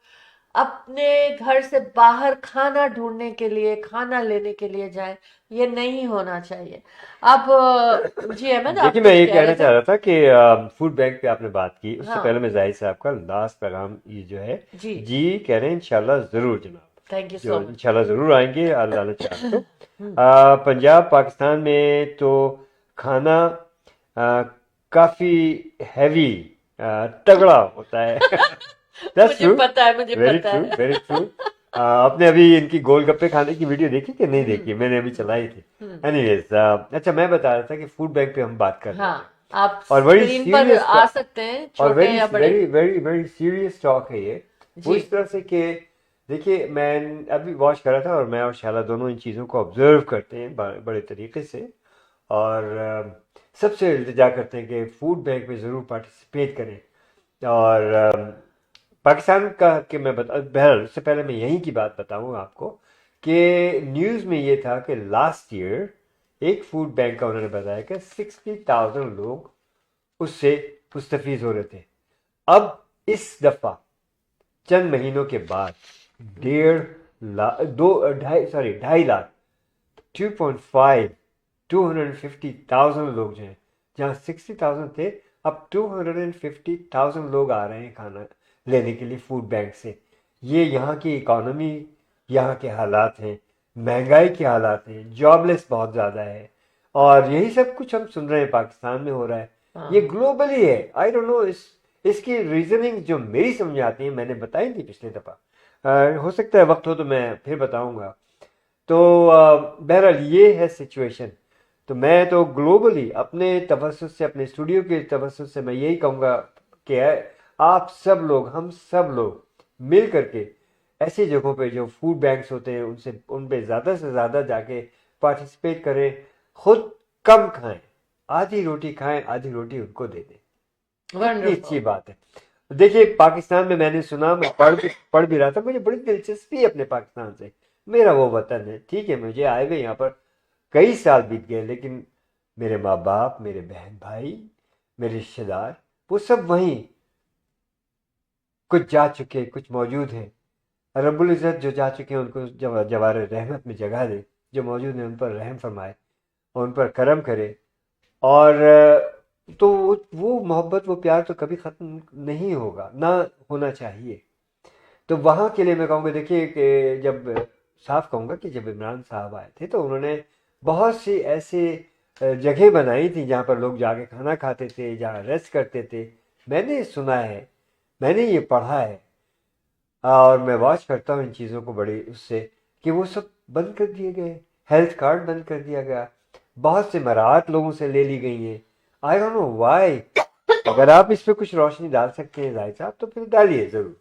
A: अपने घर से बाहर खाना ढूंढने के लिए, खाना लेने के लिए जाएं, ये नहीं होना चाहिए। अब जी अहमद, आप
B: देखिए मैं
A: कुछ
B: ये
A: कह
B: कहना
A: रहे थे।
B: चाह रहा था कि फूड बैंक पे आपने बात की, उससे
A: हाँ,
B: पहले मैं जाहिद साहब का लास्ट पैगाम ये जो है,
A: जी,
B: जी कह रहे हैं इंशाल्लाह ज़रूर जनाब,
A: थैंक यू
B: जो
A: सो मच।
B: इंशाल्लाह ज़रूर आएंगे अल्लाह ने चाहा तो। पंजाब पाकिस्तान में तो खाना आ, काफ़ी हैवी, तगड़ा होता है। दैट्स
A: मुझे
B: ट्रू,
A: पता है, मुझे
B: वेरी
A: पता
B: ट्रू,
A: है।
B: Very true. आपने अभी इनकी गोलगप्पे खाने की वीडियो देखी कि नहीं देखी? मैंने अभी चलाई थी। एनीवेज, अच्छा मैं बता रहा था कि फूड बैंक पे हम बात कर रहे थे,
A: हाँ, आप
B: और बड़ी
A: स्क्रीन पर
B: सीरियस,
A: आ सकते हैं,
B: और
A: छोटे
B: वेरी
A: या बड़े।
B: Very very very serious talk है ये, वो
A: जी
B: इस तरह से कि देखिए मैं अभी वॉच कर रहा था और मैं और शाला दोनों इन चीज़ों को ऑब्जर्व करते हैं बड़े तरीके से और सबसे इल्तिजा करते हैं कि फूड बैंक में ज़रूर पार्टिसिपेट करें और पाकिस्तान का कि मैं बहरहाल उससे पहले मैं यहीं की बात बताऊं आपको कि न्यूज़ में ये था कि लास्ट ईयर एक फूड बैंक का उन्होंने बताया कि 60,000 लोग उससे मुस्तफीज हो रहे थे। अब इस दफ़ा चंद महीनों के बाद 1.5 लाख 2.5 2.5 250,000 लोग जो हैं, जहाँ 60,000 थे अब 250,000 लोग आ रहे हैं खाना लेने के लिए फूड बैंक से। ये यहाँ की इकोनॉमी, यहाँ के हालात हैं, महंगाई के हालात हैं, जॉबलेस बहुत ज़्यादा है और यही सब कुछ हम सुन रहे हैं पाकिस्तान में हो रहा है। ये
A: हाँ
B: ग्लोबली है। आई डोंट नो इसकी रीजनिंग जो मेरी समझ में आती है मैंने बताई थी पिछली दफ़ा। हो सकता है वक्त हो तो मैं फिर बताऊंगा। तो बहरहाल ये है सिचुएशन। तो मैं तो ग्लोबली अपने तवज्जुह से, अपने स्टूडियो के तवज्जुह से मैं यही कहूँगा कि आप सब लोग, हम सब लोग मिल करके ऐसी जगहों पे जो फूड बैंक्स होते हैं उनसे उन पे ज़्यादा से ज़्यादा जाके पार्टिसिपेट करें। खुद कम खाएं, आधी रोटी खाएं, आधी रोटी उनको दे दें। कितनी अच्छी
A: वंडरफुल।
B: बात है। देखिए पाकिस्तान में मैंने सुना, मैं पढ़ भी रहा था, मुझे बड़ी दिलचस्पी है अपने पाकिस्तान से। मेरा वो वतन है, ठीक है, मुझे आए हुए यहाँ पर कई साल बीत गए, लेकिन मेरे माँ बाप, मेरे बहन भाई, मेरे रिश्तेदार वो सब वहीं, कुछ जा चुके, कुछ मौजूद हैं। रब्बुल इज़्ज़त जो जा चुके हैं उनको जवार रहमत में जगह दे, जो मौजूद हैं उन पर रहम फरमाए और उन पर करम करे। और तो वो मोहब्बत, वो प्यार तो कभी ख़त्म नहीं होगा, ना होना चाहिए। तो वहाँ के लिए मैं कहूँगा, देखिए कि जब साफ कहूँगा कि जब इमरान साहब आए थे तो उन्होंने बहुत सी ऐसे जगह बनाई थी जहाँ पर लोग जाके खाना खाते थे, जहाँ रेस्ट करते थे। मैंने सुना है, मैंने ये पढ़ा है और मैं वॉच करता हूँ इन चीज़ों को बड़ी उससे, कि वो सब बंद कर दिए गए। हेल्थ कार्ड बंद कर दिया गया, बहुत से मराहत लोगों से ले ली गई हैं। I don't know why. अगर आप इस पे कुछ रोशनी डाल सकते हैं जाहिद साहब तो फिर डालिए ज़रूर,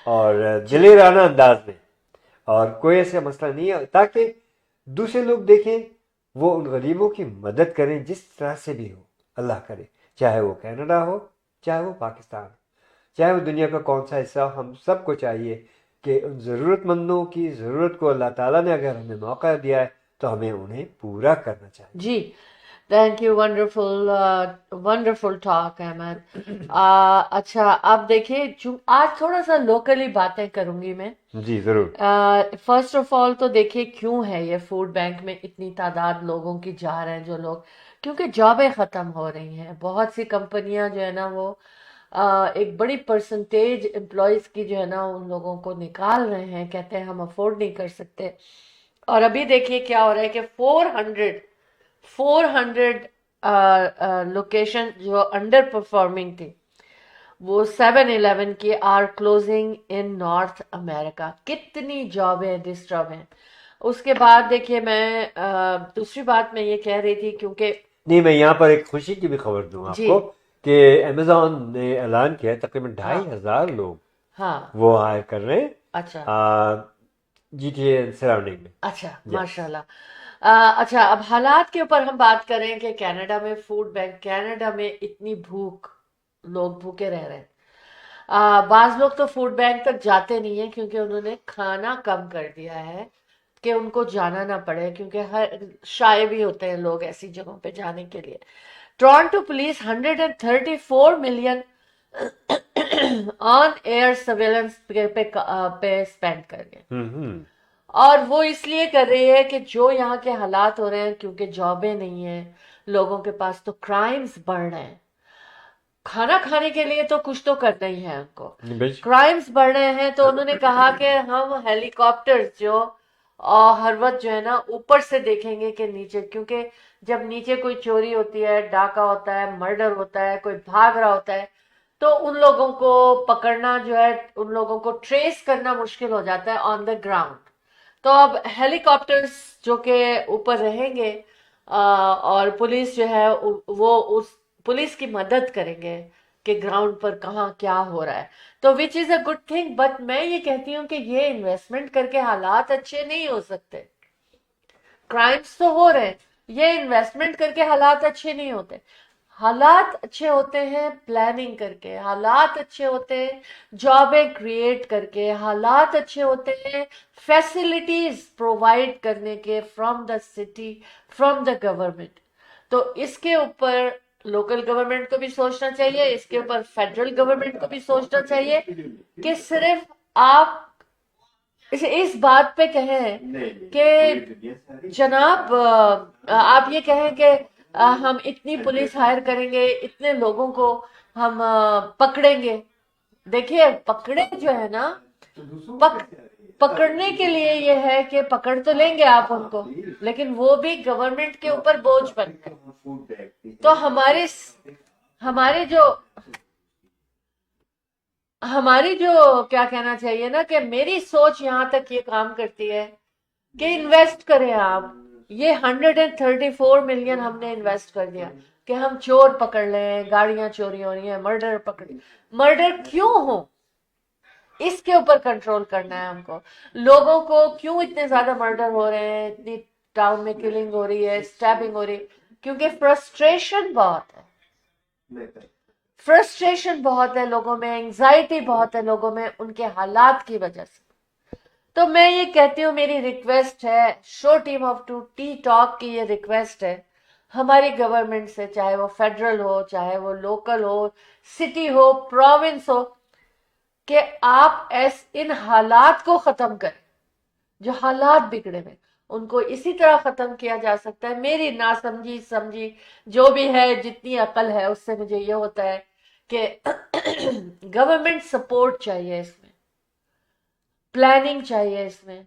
B: और
A: जी
B: दिलेराना अंदाज में। और कोई ऐसा मसला नहीं है, ताकि दूसरे लोग देखें, वो उन गरीबों की मदद करें जिस तरह से भी हो, अल्लाह करे, चाहे वो कनाडा हो, चाहे वो पाकिस्तान हो, चाहे वो दुनिया का कौन सा हिस्सा हो। हम सबको चाहिए कि उन ज़रूरतमंदों की ज़रूरत को अल्लाह ताला ने अगर हमें मौका दिया है तो हमें उन्हें पूरा करना चाहिए।
A: जी। Thank you. Wonderful wonderful talk Ahmed. अच्छा, अब देखिए, आज थोड़ा सा लोकली बातें करूंगी मैं।
B: जी ज़रूर।
A: फर्स्ट ऑफ ऑल तो देखिए क्यों है ये फूड बैंक में इतनी तादाद लोगों की जा रहे हैं जो लोग, क्योंकि जॉबें ख़त्म हो रही हैं। बहुत सी कंपनियां जो है ना वो एक बड़ी परसेंटेज एम्प्लॉयज़ की जो है ना उन लोगों को निकाल रहे हैं, कहते हैं हम अफोर्ड नहीं कर सकते। और अभी देखिए क्या हो रहा है कि 400 लोकेशन जो अंडर परफॉर्मिंग थी वो 7-Eleven की are closing in North America. कितनी जॉबें डिस्टर्ब हैं। उसके बाद देखिए मैं दूसरी बात मैं ये कह रही थी, क्योंकि
B: नहीं, मैं यहाँ पर एक खुशी की भी खबर दूँ
A: जी
B: आपको कि अमेज़न ने ऐलान किया है तकरीबन
A: हाँ
B: 2,500 लोग
A: हाँ
B: वो हायर कर रहे
A: अच्छा
B: हैं GTA सराउंडिंग में।
A: अच्छा
B: यस।
A: माशाल्लाह। अच्छा, अब हालात के ऊपर हम बात करें कि कनाडा में फूड बैंक, कनाडा में इतनी भूख, लोग भूखे रह रहे हैं। बाज लोग तो फूड बैंक तक जाते नहीं है क्योंकि उन्होंने खाना कम कर दिया है कि उनको जाना ना पड़े, क्योंकि हर शाये भी होते हैं लोग ऐसी जगहों पे जाने के लिए। Toronto police 134 million on air surveillance पे स्पेंड कर गए।
B: हम्म।
A: और वो इसलिए कर रही है कि जो यहाँ के हालात हो रहे हैं, क्योंकि जॉबें नहीं है लोगों के पास, तो क्राइम्स बढ़ रहे हैं। खाना खाने के लिए तो कुछ तो करना ही है उनको,
B: बेश
A: क्राइम्स बढ़ रहे हैं। तो उन्होंने कहा कि हम हेलीकॉप्टर्स जो और हर वक्त जो है ना ऊपर से देखेंगे कि नीचे, क्योंकि जब नीचे कोई चोरी होती है, डाका होता है, मर्डर होता है, कोई भाग रहा होता है, तो उन लोगों को पकड़ना जो है, उन लोगों को ट्रेस करना मुश्किल हो जाता है ऑन द ग्राउंड। तो अब हेलीकॉप्टर्स जो के ऊपर रहेंगे और पुलिस जो है वो उस पुलिस की मदद करेंगे कि ग्राउंड पर कहाँ क्या हो रहा है। तो which is a good thing, but मैं ये कहती हूँ कि ये इन्वेस्टमेंट करके हालात अच्छे नहीं हो सकते। क्राइम्स तो हो रहे हैं, ये इन्वेस्टमेंट करके हालात अच्छे नहीं होते। हालात अच्छे होते हैं प्लानिंग करके, हालात अच्छे होते हैं जॉबें क्रिएट करके, हालात अच्छे होते हैं फैसिलिटीज प्रोवाइड करने के from the city, from the government. तो इसके ऊपर लोकल गवर्नमेंट को भी सोचना चाहिए, इसके ऊपर फेडरल गवर्नमेंट को भी सोचना चाहिए कि सिर्फ आप इस बात पे कहें कि जनाब आप ये कहें कि हम इतनी पुलिस हायर करेंगे, इतने लोगों को हम पकड़ेंगे। देखिए पकड़े जो है ना, पक, पकड़ने के लिए ये है कि पकड़ तो लेंगे आप उनको, लेकिन वो भी गवर्नमेंट के ऊपर बोझ बनते हैं। तो हमारी जो क्या कहना चाहिए ना, कि मेरी सोच यहाँ तक ये काम करती है कि इन्वेस्ट करें आप। ये 134 मिलियन हमने इन्वेस्ट कर दिया कि हम चोर पकड़ लें, गाड़ियां चोरी हो रही हैं, मर्डर मर्डर क्यों हो, इसके ऊपर कंट्रोल करना है हमको। लोगों को क्यों इतने ज्यादा मर्डर हो रहे हैं, इतनी टाउन में किलिंग हो रही है, स्टैबिंग हो रही है, क्योंकि फ्रस्ट्रेशन बहुत है। फ्रस्ट्रेशन बहुत है लोगों में, एंजाइटी बहुत है लोगों में, उनके हालात की वजह से। तो मैं ये कहती हूँ, मेरी रिक्वेस्ट है, show team of two tea talk की ये रिक्वेस्ट है हमारी गवर्नमेंट से, चाहे वो फेडरल हो, चाहे वो लोकल हो, सिटी हो, प्रोविंस हो, कि आप इन हालात को खत्म करें। जो हालात बिगड़े हुए उनको इसी तरह खत्म किया जा सकता है। मेरी ना समझी जो भी है, जितनी अकल है, उससे मुझे ये होता है कि गवर्नमेंट सपोर्ट चाहिए, इसमें प्लानिंग चाहिए, इसमें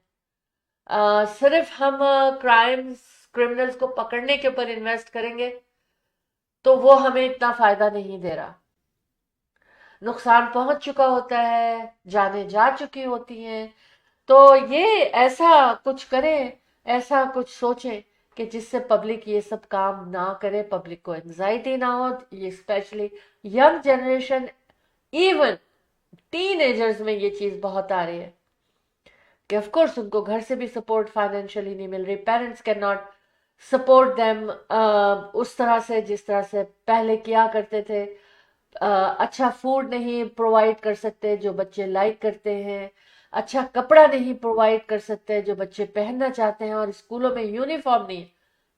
A: सिर्फ हम क्रिमिनल्स को पकड़ने के ऊपर इन्वेस्ट करेंगे तो वो हमें इतना फायदा नहीं दे रहा। नुकसान पहुंच चुका होता है, जाने जा चुकी होती हैं। तो ये ऐसा कुछ करें, ऐसा कुछ सोचें कि जिससे पब्लिक ये सब काम ना करे, पब्लिक को एंजाइटी ना हो। ये specially young generation, even teenagers में ये चीज बहुत आ रही है कि ऑफ कोर्स उनको घर से भी सपोर्ट फाइनेंशियली नहीं मिल रही। Parents can not support them उस तरह से जिस तरह से पहले किया करते थे। अच्छा फूड नहीं प्रोवाइड कर सकते जो बच्चे लाइक करते हैं, अच्छा कपड़ा नहीं प्रोवाइड कर सकते जो बच्चे पहनना चाहते हैं, और स्कूलों में यूनिफॉर्म नहीं है।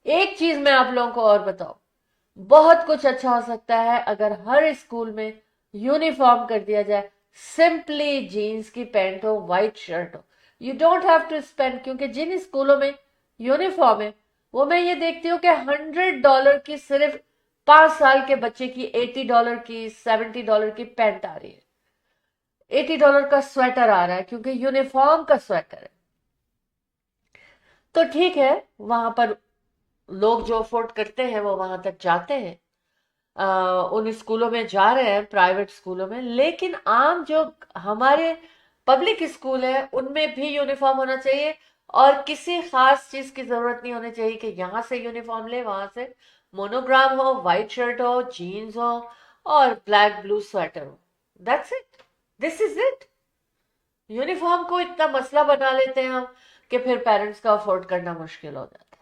A: एक चीज मैं आप लोगों को और बताऊं, बहुत कुछ अच्छा हो सकता है अगर हर स्कूल में यूनिफॉर्म कर दिया जाए। सिंपली जीन्स की पैंट हो, व्हाइट शर्ट हो, you don't have to spend. क्योंकि जिन स्कूलों में यूनिफॉर्म है वो मैं ये देखती हूँ कि $100 की सिर्फ 5 साल के बच्चे की, $80 की, $70 की पैंट आ रही है, $80 का स्वेटर आ रहा है, क्योंकि यूनिफॉर्म का स्वेटर है। तो ठीक है, वहां पर लोग जो अफोर्ड करते हैं वो वहां तक जाते हैं, उन स्कूलों में जा रहे हैं, प्राइवेट स्कूलों में। लेकिन आम जो हमारे पब्लिक स्कूल है उनमें भी यूनिफॉर्म होना चाहिए, और किसी खास चीज की जरूरत नहीं होनी चाहिए कि यहां से यूनिफॉर्म ले, वहां से मोनोग्राम हो, व्हाइट शर्ट हो, जीन्स हो और ब्लैक ब्लू स्वेटर हो। That's it, this is it. Uniform को इतना मसला बना लेते हैं हम कि फिर पेरेंट्स का अफोर्ड करना मुश्किल हो जाता है।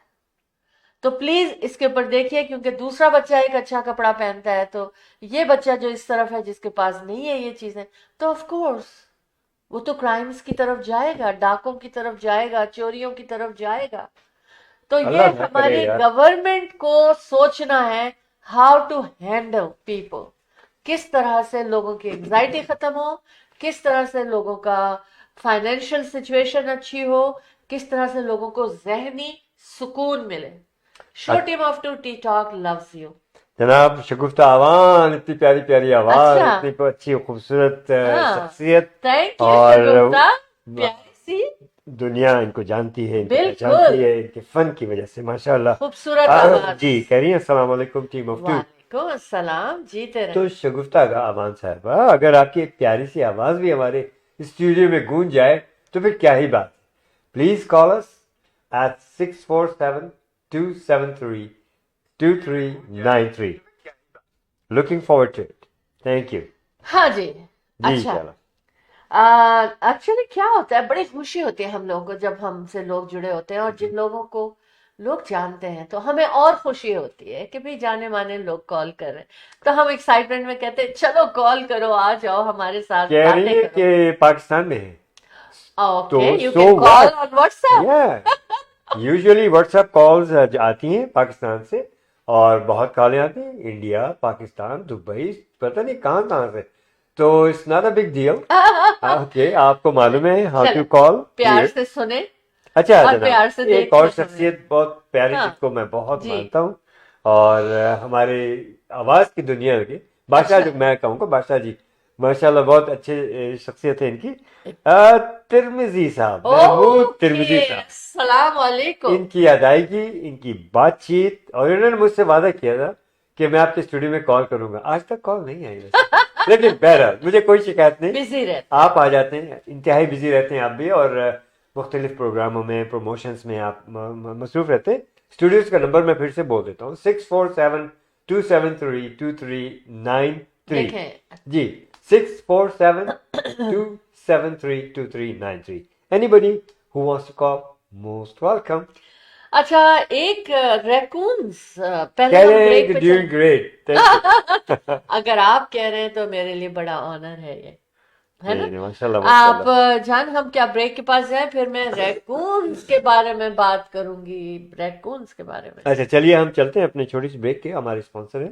A: तो प्लीज इसके ऊपर देखिए, क्योंकि दूसरा बच्चा एक अच्छा कपड़ा पहनता है तो ये बच्चा जो इस तरफ है, जिसके पास नहीं है ये चीजें, तो ऑफ कोर्स वो तो क्राइम्स की तरफ जाएगा, डाकों की तरफ जाएगा, चोरियों की तरफ जाएगा। तो ये
B: अल्लाह ना करे
A: हमारी
B: यार।
A: गवर्नमेंट को सोचना है हाउ टू हैंडल पीपल, किस तरह से लोगों की एंजाइटी खत्म हो, किस तरह से लोगों का फाइनेंशियल सिचुएशन अच्छी हो, किस तरह से लोगों को जहनी सुकून मिले। Show team of two tea talk loves you.
B: जनाब शगुफ्ता आवान, इतनी प्यारी प्यारी आवाज,
A: अच्छा।
B: इतनी अच्छी खूबसूरत
A: हाँ।
B: शख्सियत,
A: थैंक यू
B: और
A: शगुफ्ता, प्यारी सी
B: दुनिया इनको जानती है, इनको
A: बिल्कुल।
B: पहचानती है इनके फन की वजह से, माशाल्लाह।
A: खूबसूरत आवाज।
B: जी कह रही हैं अस्सलाम वालेकुम टीम ऑफ टू।
A: वालेकुम अस्सलाम, जीते रहे।
B: तो शगुफ्ता आवान साहबा, अगर आपकी एक प्यारी सी आवाज भी हमारे स्टूडियो में गूंज जाए तो फिर क्या ही बात। Please call us at 647-273-2393. Looking forward to it. Thank you
A: हाँ जी।
B: जी
A: अच्छा,
B: चलो
A: एक्चुअली क्या होता है, बड़ी खुशी होती है हम लोगों को जब हमसे लोग जुड़े होते हैं, और जिन लोगों को लोग जानते हैं तो हमें और खुशी होती है कि भाई जाने माने लोग कॉल कर रहे हैं, तो हम एक्साइटमेंट में कहते हैं चलो कॉल करो, आ जाओ हमारे साथ
B: कह रही
A: बातें
B: है
A: करो।
B: कि पाकिस्तान में है तो
A: okay, you
B: so
A: can call
B: what
A: on WhatsApp.
B: या यूजुअली व्हाट्सएप कॉल्स आती हैं पाकिस्तान से और बहुत कॉलें आती हैं इंडिया पाकिस्तान दुबई पता नहीं कहाँ कहाँ से तो it's not a big deal okay आपको मालूम है हाउ
A: चलो,
B: टू कॉल
A: प्यार
B: हियर
A: से सुने
B: अच्छा
A: और
B: जनाब
A: प्यार से
B: एक और
A: देखें हमें।
B: शख्सियत बहुत प्यारी
A: हाँ
B: जिसको मैं बहुत
A: जी।
B: मानता हूँ और हमारे आवाज़ की दुनिया के बादशाह
A: अच्छा।
B: जो मैं कहूँगा बादशाह जी माशाल्लाह बहुत अच्छे शख्सियत है इनकी तिरमिजी साहब महमूद तिरमिजी
A: ओके,
B: साहब
A: सलाम वालेकुम।
B: इनकी अदायगी इनकी बातचीत और इन्होंने मुझसे वादा किया था कि मैं आपके स्टूडियो में कॉल करूंगा आज तक कॉल नहीं आई वैसे लेकिन बहरहाल मुझे कोई शिकायत नहीं
A: बिजी रहते
B: आप
A: हैं।
B: आ जाते हैं इंतहाई बिजी रहते हैं आप भी और मुख्तलिफ प्रोग्रामों में प्रमोशंस में आप मसरूफ रहते हैं स्टूडियोज का नंबर मैं फिर से बोल देता हूँ 647-273-2393
A: देखें।
B: जी 647-273-2393 anybody who wants to call most welcome
A: अच्छा, एक रैकून्स, पहले
B: कह
A: हम
B: रहे हैं
A: ब्रेक
B: कि
A: पे
B: डूइंग ग्रेट थैंक यू
A: अगर आप कह रहे हैं तो मेरे लिए बड़ा ऑनर है ये, है
B: नहीं
A: ना?
B: नहीं माशाल्लाह
A: आप
B: माशाल्लाह
A: जान, हम क्या ब्रेक के पास जाएं, फिर मैं रैकून्स के बारे में बात करूंगी, रैकून्स के बारे में।
B: अच्छा चलिए हम चलते हैं अपने छोटी सी ब्रेक के हमारे स्पॉन्सर हैं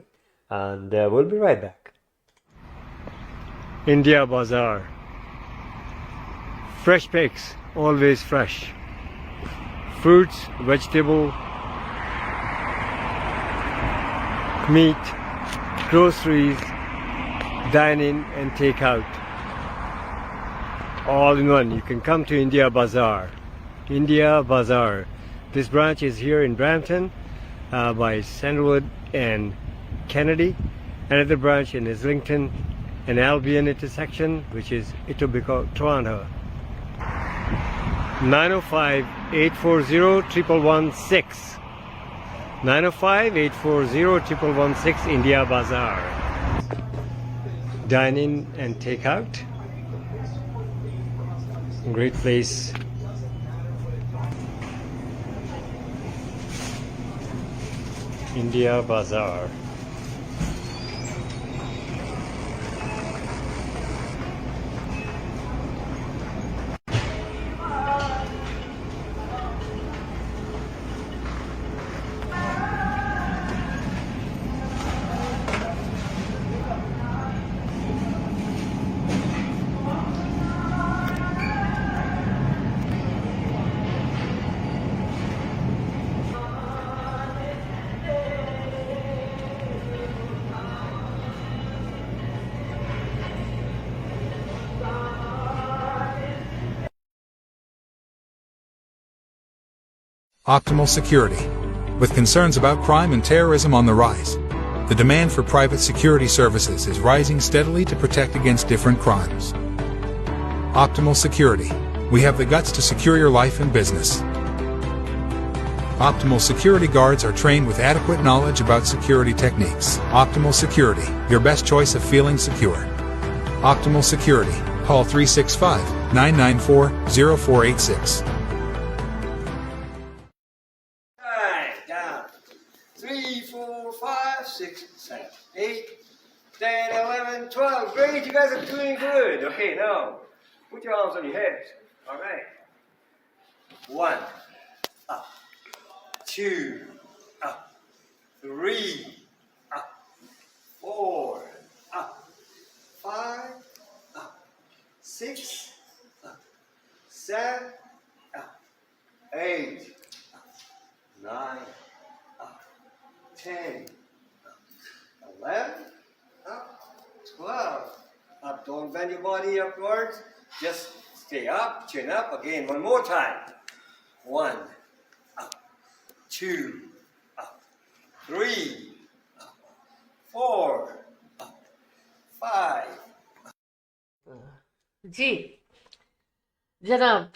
B: and will be right back India Bazaar fresh picks always fresh fruits, vegetable, meat, groceries, dine in and take out. All in one. You can come to India Bazaar. India Bazaar. This branch is here in Brampton by Sandalwood and Kennedy. Another branch in Islington and Albion intersection, which is Etobicoke, Toronto. 905-840-1116 905-840-1116 India Bazaar. Dine in and take out. Great place. India Bazaar.
E: Optimal security. With concerns about crime and terrorism on the rise, the demand for private security services is rising steadily to protect against different crimes. Optimal security. We have the guts to secure your life and business. Optimal security guards are trained with adequate knowledge about security techniques. Optimal security, your best choice of feeling secure. Optimal security. Call 365-994-0486.
B: Alright, down. 3, 4, 5, 6, 7, 8, 10, 11, 12. Great, you guys are doing good. Okay, now put your arms on your heads. Alright. 1, up. 2, up. 3, up. 4, up. 5, up. 6, up. 7, up. 8, 9, up, 10, up, 11, up, 12, up. Don't bend your body upwards. Just stay up, chin up. Again, one more time. 1, up, 2, up, 3, up, 4, up, 5.
A: जी जनाब।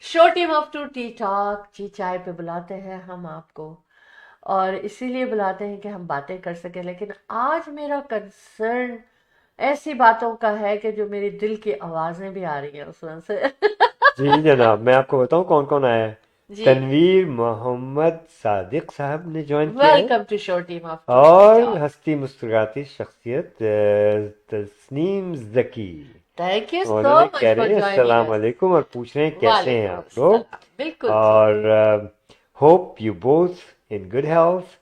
A: Show team of two tea talk जी, चाय पे बुलाते हैं हम आपको, और इसीलिए बुलाते हैं कि हम बातें कर सकें। लेकिन आज मेरा कंसर्न ऐसी बातों का है कि जो मेरी दिल की आवाजें भी आ रही हैं उसमें से।
B: जी जनाब, मैं आपको बताऊं कौन कौन आया है।
A: जी,
B: तनवीर मोहम्मद सादिक साहब ने ज्वाइन किया है,
A: welcome to show team of two.
B: और हस्ती मुस्कुराती शख्सियत Tasneem Zaki.
A: Thank you so
B: उन्होंने
A: मच
B: कह
A: फॉर
B: रहे हैं
A: जॉइनिंग
B: अस्सलाम
A: अस।
B: वालेकुम और पूछ रहे हैं कैसे हैं
A: वालेकुम
B: आप लोग,
A: अस्सलाम, बिल्कुल ठीक।
B: और hope you both in good health.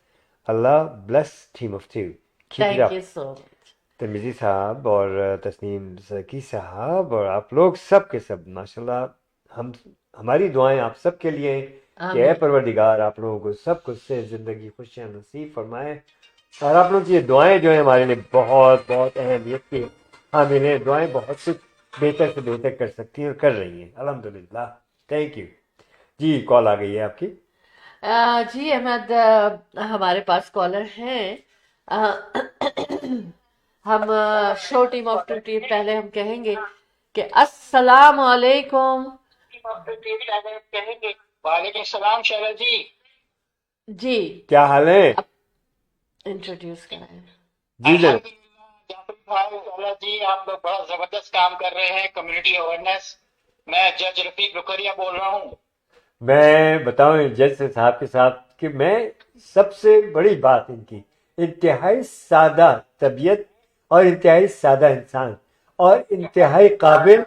B: अल्लाह bless team of two, keep it
A: thank
B: up.
A: You so much.
B: Tamizi sahab और तस्नीम ज़की साहब और आप लोग सब के सब माशाल्लाह, हम हमारी दुआएं आप सब के लिए हैं कि ऐ
A: आमीन।
B: परवरदिगार आप लोगों को सब कुछ से ज़िंदगी खुशियाँ नसीब फरमाए। और आप लोग की ये दुआएं जो है हमारे लिए बहुत बहुत अहमियत की, हम इन्हें दुआएं बहुत कुछ बेहतर से बेहतर कर सकती हैं और कर रही हैं अल्हम्दुलिल्लाह। थैंक यू जी। कॉल आ गई है आपकी।
A: जी अहमद, हमारे पास कॉलर हैं। हम show team of two team पहले हम कहेंगे कि अस्सलाम वालेकुम।
F: वालेकुम सलाम शैला जी।
A: जी,
B: क्या हाल है
A: अब इंट्रोड्यूस कराएं।
B: जी जनाब।
F: अल्हम्दुलिल्लाह जाफरी भाई शैला जी, आप लोग बड़ा जबरदस्त काम कर रहे हैं कम्युनिटी अवेयरनेस। मैं जज रफीक रुकरिया बोल रहा हूँ।
B: मैं बताऊं जज साहब के साथ कि मैं सबसे बड़ी बात इनकी इंतहाई सादा तबीयत और इंतहाई सादा इंसान और इंतहाई काबिल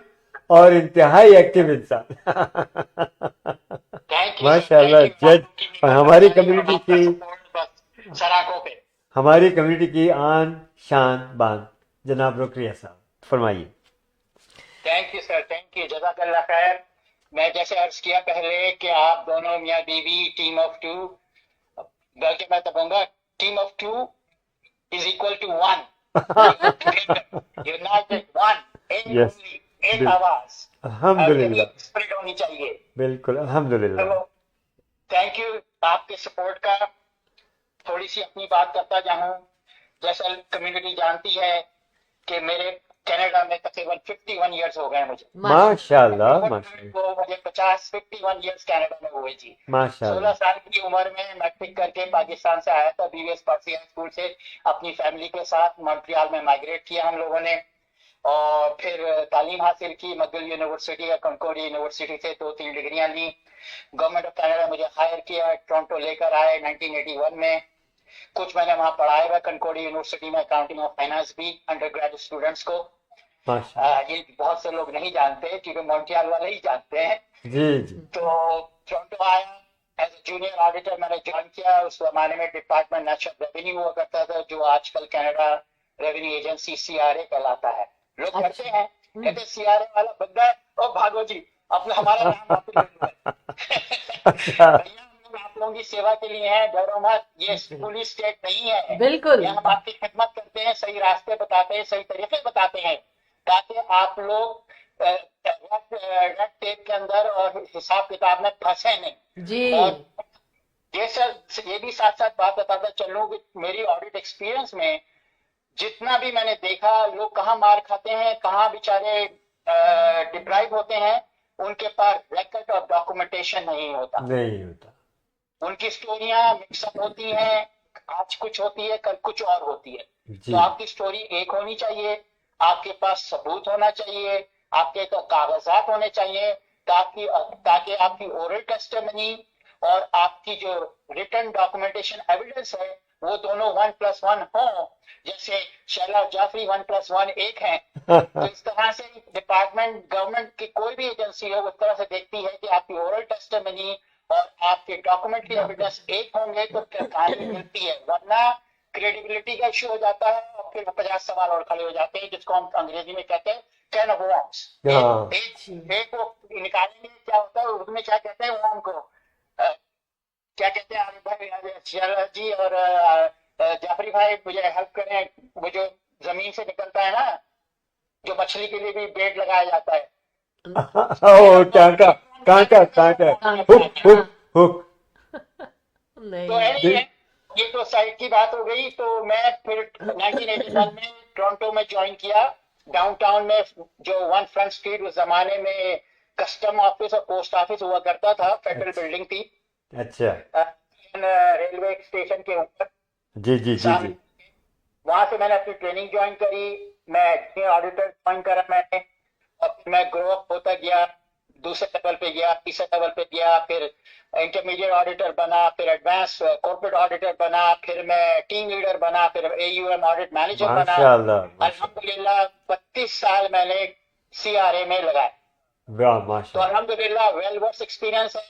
B: और इंतहाई एक्टिव इंसान।
F: थैंक यू सर,
B: माशाल्लाह
F: थैंक यू।
B: जज, और हमारी कम्युनिटी की
F: बस सराखों पे।
B: हमारी कम्युनिटी की आन शान बान जनाब रुकरिया साहब, फरमाइए।
F: Thank you sir, thank you, जज़ाकल्लाह खैर। मैं जैसे अर्ज किया पहले कि आप दोनों मियाँ बीवी टीम ऑफ टू, बल्कि मैं तो कहूँगा team of two is equal to one. United one. एक
B: यस,
F: उंगली, एक आवाज, और यही
B: अल्हम्दुलिल्लाह,
F: स्पिरिट होनी चाहिए।
B: बिल्कुल अल्हम्दुलिल्लाह।
F: चलो, थैंक यू आपके सपोर्ट का। थोड़ी सी अपनी बात करता जाऊं। जैसा कम्युनिटी जानती है कि मेरे कनाडा में तकरीबन 51 इयर्स हो गए मुझे।
B: माशाल्लाह माशाल्लाह
F: वो मुझे 51 इयर्स कनाडा में हुए जी। 16
B: माशाल्लाह।
F: साल की उम्र में मैट्रिक करके पाकिस्तान से आया था, बीवीएस पारसी स्कूल से अपनी फैमिली के साथ मॉन्ट्रियल में माइग्रेट किया हम लोगों ने, और फिर तालीम हासिल की मcgill यूनिवर्सिटी या कंकॉर्डिया यूनिवर्सिटी से 2-3 डिग्रियां ली। गवर्नमेंट ऑफ कनाडा मुझे हायर किया, टोरंटो लेकर आए 1981 में। कुछ मैंने वहां पढ़ाया हुआ कंकॉर्डिया यूनिवर्सिटी में, अकाउंटिंग और फाइनेंस भी अंडर ग्रेजुएट स्टूडेंट्स को।
B: माशाल्लाह
F: ये बहुत से लोग नहीं जानते, क्योंकि मॉन्ट्रियल वाले ही जानते हैं।
B: जी जी।
F: तो टोरंटो आया, एज ए जूनियर ऑडिटर मैंने ज्वाइन किया। उस जमाने में डिपार्टमेंट नेशनल रेवेन्यू हुआ करता था, जो आजकल कनाडा रेवेन्यू एजेंसी सीआरए कहलाता है। लोग करते हैं, कहते सीआरए वाला बंदा है, ओ भागो जी, अपना हमारा नाम आप ही ले लो।
B: अच्छा
F: भैया हम लोग आप लोगों की सेवा के लिए हैं, डरो मत, ये पुलिस स्टेट नहीं है।
A: बिल्कुल।
F: यहाँ हम आपकी खिदमत करते हैं, सही रास्ते बताते हैं, सही तरीके बताते हैं, ताकि आप लोग रेड टेप के अंदर और हिसाब किताब में फंसे नहीं।
A: जी,
F: और ये सर, ये भी साथ साथ बात बताता चलूं कि मेरी ऑडिट एक्सपीरियंस में जितना भी मैंने देखा, लोग कहाँ मार खाते हैं, कहाँ बेचारे डिप्राइव होते हैं, उनके पास रिकॉर्ड और डॉक्यूमेंटेशन नहीं होता।
B: नहीं होता
F: उनकी स्टोरियां मिक्सअप होती हैं, आज कुछ होती है, कल कुछ और होती है।
B: जी।
F: तो आपकी स्टोरी एक होनी चाहिए, आपके पास सबूत होना चाहिए, आपके तो कागजात होने चाहिए, ताकि आपकी ओरल टेस्टिमनी और आपकी जो रिटन डॉक्यूमेंटेशन एविडेंस है, वो दोनों 1+1 हो। जैसे शैला और जाफरी 1+1 एक हैं। तो इस तरह से डिपार्टमेंट, गवर्नमेंट की कोई भी एजेंसी हो, उस तरह से देखती है कि आपकी ओरल टेस्टिमनी और आपके डॉक्यूमेंट्री एविडेंस एक होंगे तो कहानी मिलती है, वरना क्रेडिबिलिटी का इश्यू हो जाता है और फिर 50 सवाल और खड़े हो जाते हैं, जिसको हम अंग्रेजी में कहते हैं कैन ऑफ वॉर्म्स।
B: हाँ।
F: एक वो निकालेंगे, क्या होता है उर्दू में क्या कहते हैं वॉर्म को, क्या कहते हैं आरिफ भाई, शैला जी और जाफरी भाई मुझे हेल्प करें, वो जो जमीन से निकलता है ना, जो मछली के लिए भी बेट लगाया जाता है।
B: ओ कांटा कांटा कांटा, हुक हुक हुक।
A: नहीं।
F: तो anyway, ये तो साइड की बात हो गई। तो मैं फिर 1981 में टोरंटो में ज्वाइन किया, डाउनटाउन में, जो 1 फ्रंट स्ट्रीट उस जमाने में कस्टम ऑफिस और पोस्ट ऑफिस हुआ करता था, फेडरल बिल्डिंग थी।
B: अच्छा
F: रेलवे स्टेशन के ऊपर
B: जी जी जी
F: सामने।
B: जी।
F: वहां से मैंने अपनी ट्रेनिंग ज्वाइन करी, मैं जूनियर ऑडिटर ज्वाइन करा मैंने, और फिर मैं ग्रो अप होता गया, दूसरे लेवल पे गया, तीसरे लेवल पे गया, फिर इंटरमीडिएट ऑडिटर बना, फिर एडवांस कॉर्पोरेट ऑडिटर बना, फिर मैं टीम लीडर बना, फिर AUM ऑडिट मैनेजर बना।
B: माशाल्लाह माशाल्लाह,
F: अल्हम्दुलिल्लाह 32 साल मैंने CRA में लगाए।
B: वाह
F: तो
B: माशाल्लाह।
F: अल्हम्दुलिल्लाह वेल वर्स एक्सपीरियंस है।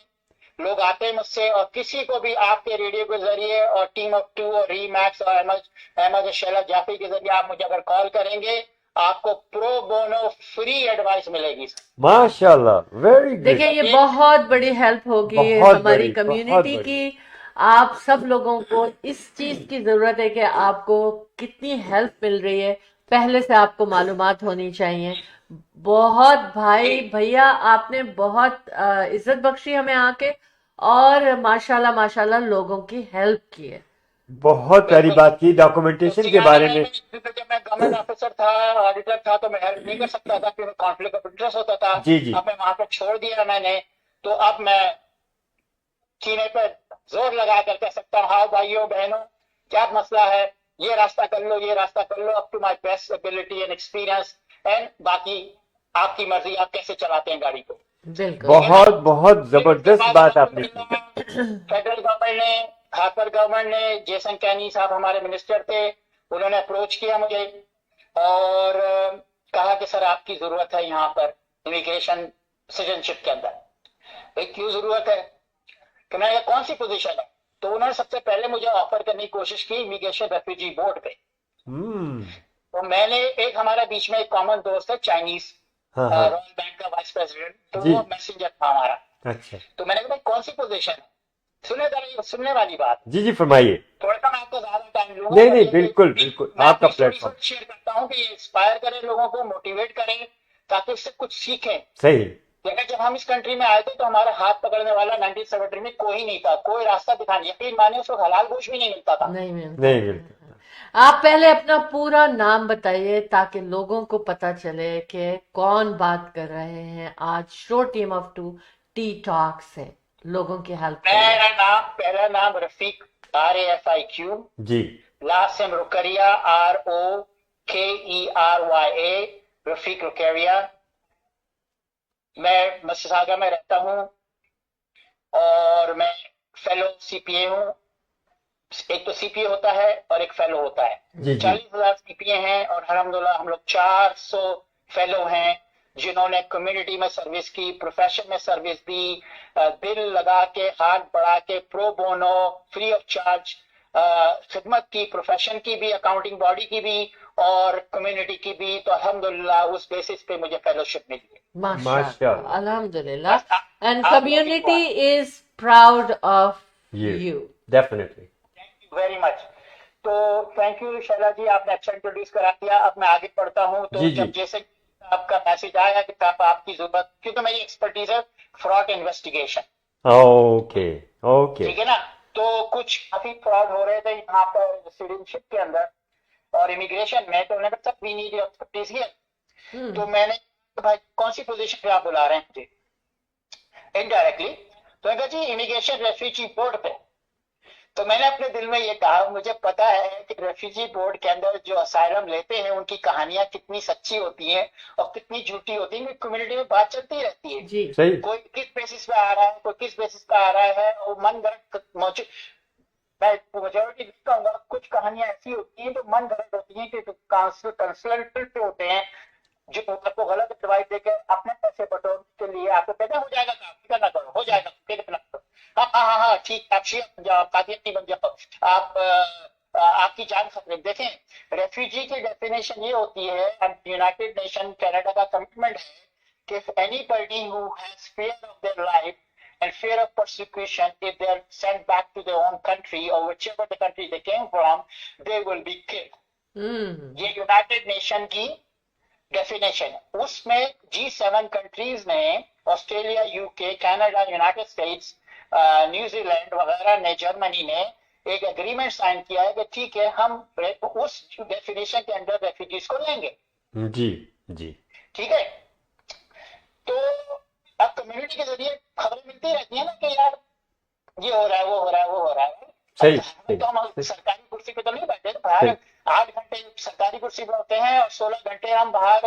F: लोग आते हैं मुझसे, और किसी को भी आपके रेडियो के जरिए और टीम ऑफ टू और रीमैक्स और अहमद शैला जाफरी के जरिए आप मुझे अगर कॉल करेंगे, आपको प्रो बोनो फ्री एडवाइस मिलेगी।
B: माशाल्लाह, वेरी
A: देखिए
B: गुड।
A: ये बहुत बड़ी हेल्प होगी
B: बहुत
A: हमारी
B: बड़ी, बहुत
A: कम्युनिटी
B: बड़ी।
A: की। आप सब लोगों को इस चीज की जरूरत है कि आपको कितनी हेल्प मिल रही है पहले से आपको मालूमात होनी चाहिए। बहुत भाई भैया आपने बहुत इज्जत बख्शी हमें आके, और माशाल्लाह माशाल्लाह लोगों की हेल्प की है।
B: बहुत प्यारी बात की डॉक्यूमेंटेशन के बारे में।
F: जब मैं गवर्नमेंट ऑफिसर था, ऑडिटर था, तो मैं हेल्प नहीं कर सकता था क्योंकि कॉन्फ्लिक्ट ऑफ इंटरेस्ट होता था।
B: जी जी।
F: अब मैं वहां पर छोड़ दिया मैंने, तो अब मैं सीने पे जोर लगा कर कह सकता हूँ, हाँ भाइयों बहनों क्या मसला है, ये रास्ता कर लो, ये रास्ता कर लो, up to my best ability and experience, and बाकी आपकी मर्जी, आप कैसे चलाते हैं गाड़ी को।
A: बिल्कुल।
B: बहुत बहुत जबरदस्त बात आपने की।
F: फेडरल गवर्नमेंट ने, हार्पर गवर्नमेंट ने, जेसन कैनी साहब हमारे मिनिस्टर थे, उन्होंने अप्रोच किया मुझे और कहा कि सर आपकी जरूरत है यहाँ पर इमिग्रेशन सिटीजनशिप के अंदर। भाई क्यों जरूरत है, कि मैंने कहा कौन सी पोजीशन है, तो उन्होंने सबसे पहले मुझे ऑफर करने की कोशिश की इमिग्रेशन रेफ्यूजी बोर्ड पे। तो मैंने, एक हमारा बीच में एक कॉमन दोस्त है चाइनीज,
B: हाँ हाँ।
F: रॉयल बैंक का वाइस प्रेसिडेंट, तो
B: जी।
F: वो मैसेंजर था हमारा।
B: अच्छा।
F: तो मैंने कहा भाई कौन सी पोजीशन है, सुनने वाली बात।
B: जी जी फरमाइए।
F: थोड़ा सा मैं आपको ज्यादा टाइम लूंगा।
B: नहीं नहीं, बिल्कुल बिल्कुल,
F: मैं
B: आपका
F: अपनी स्टोरी
B: प्लेटफॉर्म।
F: शेयर करता हूँ कि इंस्पायर करें लोगों को, मोटिवेट करें, ताकि उससे कुछ सीखें।
B: सही।
F: लेकिन जब हम इस कंट्री में आए थे तो हमारा हाथ पकड़ने वाला 1973 में कोई नहीं था, कोई रास्ता दिखाने, यकीन माने उस वक्त हलाल गोश्त भी नहीं मिलता था।
A: नहीं मिलता।
B: नहीं मिलता।
A: आप पहले अपना पूरा नाम बताइए ताकि लोगों को पता चले कि कौन बात कर रहे हैं आज show team of two tea talk से, लोगों की हेल्प के लिए।
F: मेरा नाम, पहला नाम Rafiq, RAFIQ,
B: ji.
F: Last name Rokerya, ROKERYA, Rafiq Rokerya. मैं मिसिसागा में रहता हूँ और मैं फेलो CPA हूँ। एक तो CPA होता है और एक फेलो होता है।
B: जी जी।
F: 40,000 CPA हैं और अल्हम्दुलिल्लाह हम लोग 400 फेलो हैं जिन्होंने कम्युनिटी में सर्विस की, प्रोफेशन में सर्विस दी, दिल लगा के, हाथ बढ़ा के, pro bono, free of charge खिदमत की, प्रोफेशन की भी, अकाउंटिंग बॉडी की भी और कम्युनिटी की भी। तो अल्हम्दुलिल्लाह उस बेसिस पे मुझे फेलोशिप मिली है।
A: माशाल्लाह,
B: माशाल्लाह।
A: अल्हम्दुलिल्लाह।
F: बस
A: एंड
F: आप
A: कम्युनिटी इज प्राउड ऑफ
B: ये
A: you.
B: Definitely.
F: Thank you very much. तो थैंक यू शैला जी, आपने अच्छा इंट्रोड्यूस करा दिया। अब मैं आगे बढ़ता हूँ। तो
B: जी, जी।
F: जब जैसे आपका मैसेज आया कि साहब आपकी जरूरत, क्योंकि मेरी एक्सपर्टीज है फ्रॉड इन्वेस्टिगेशन,
B: ओके ओके।
F: ठीक है ना। तो कुछ काफी फ्रॉड हो रहे थे यहाँ पर सिटीजनशिप के अंदर और इमिग्रेशन में, तो उन्होंने कहा वी नीड एक्सपर्टीज हियर। तो मैंने कहा, भाई कौन सी पोजीशन पे आप बुला रहे हैं मुझे इनडायरेक्टली, तो मैंने कहा जी इमिग्रेशन रेफ्यूजी बोर्ड पे। तो मैंने अपने दिल में ये कहा, मुझे पता है कि रेफ्यूजी बोर्ड के अंदर जो असाइलम लेते हैं उनकी कहानियां कितनी सच्ची होती हैं और कितनी झूठी होती है, कम्युनिटी में बात चलती रहती है।
A: जी।
B: सही।
F: कोई किस बेसिस पे आ रहा है, कोई किस बेसिस पे आ रहा है, और मन गढ़ंत मौजूद। मैं मेजोरिटी कहूंगा, कुछ कहानियां ऐसी होती हैं जो मन गढ़ंत होती हैं कि कंसल्टेंट पे होते हैं जो आपको गलत एडवाइस देकर अपने पैसे बटोरने के लिए आपको कहते हैं हो जाएगा काम, फिक्र ना करो, हो जाएगा, फिक्र ना करो, हाँ हाँ हाँ हाँ ठीक, आप शिया बन जाओ, कादियानी बन जाओ, आप आपकी जान खतरे। देखें रेफ्यूजी की डेफिनेशन ये होती है, यूनाइटेड नेशन कनाडा का कमिटमेंट है कि if anybody who has fear of their life and fear of persecution, if they are sent back to their own country or whichever the country they came from, they will be killed. ये United nation की definition है। उसमें G7 countries ने, Australia, UK, Canada, United states, New Zealand वगैरह ने, Germany ने एक agreement sign किया है कि ठीक है हम उस डेफिनेशन के अंदर रेफ्यूजीज को लेंगे।
B: जी जी।
F: ठीक है। तो अब कम्युनिटी के जरिए खबरें मिलती रहती है ना कि यार ये हो रहा है, वो हो रहा है, वो हो रहा है।
B: सही,
F: अब तो हम
B: सही,
F: सरकारी कुर्सी पे तो नहीं बैठे, बाहर
B: सही।
F: 8 घंटे सरकारी कुर्सी पे होते हैं और 16 घंटे हम बाहर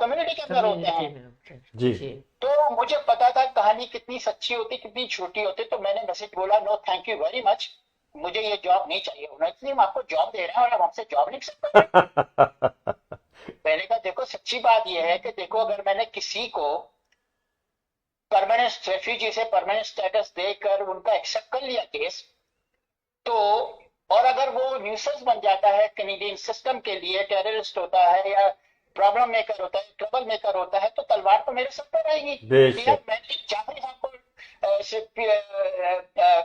F: कम्युनिटी के अंदर होते
A: कम्युनिटी
F: हैं।
A: में होते हैं।
B: जी।
A: जी।
F: तो मुझे पता था कहानी कितनी सच्ची होती, कितनी झूठी होती। तो मैंने मैसेज बोला, no thank you very much, मुझे ये जॉब नहीं चाहिए। उन्होंने, इसलिए हम आपको जॉब दे रहे हैं और आप हमसे जॉब नहीं एक्सेप्ट कर रहे। मैंने कहा देखो सच्ची बात यह है कि देखो, अगर मैंने किसी को परमानेंट रेफ्यूजी से परमानेंट स्टेटस देकर उनका एक्सेप्ट कर लिया केस, तो और अगर वो न्यूसेंस बन जाता है कैनेडियन सिस्टम के लिए, टेररिस्ट होता है या प्रॉब्लम मेकर होता है, ट्रबल मेकर होता है, तो तलवार तो मेरे सर पर रहेगी।
B: बेशक।
F: यार मैंने जाफरी साहब को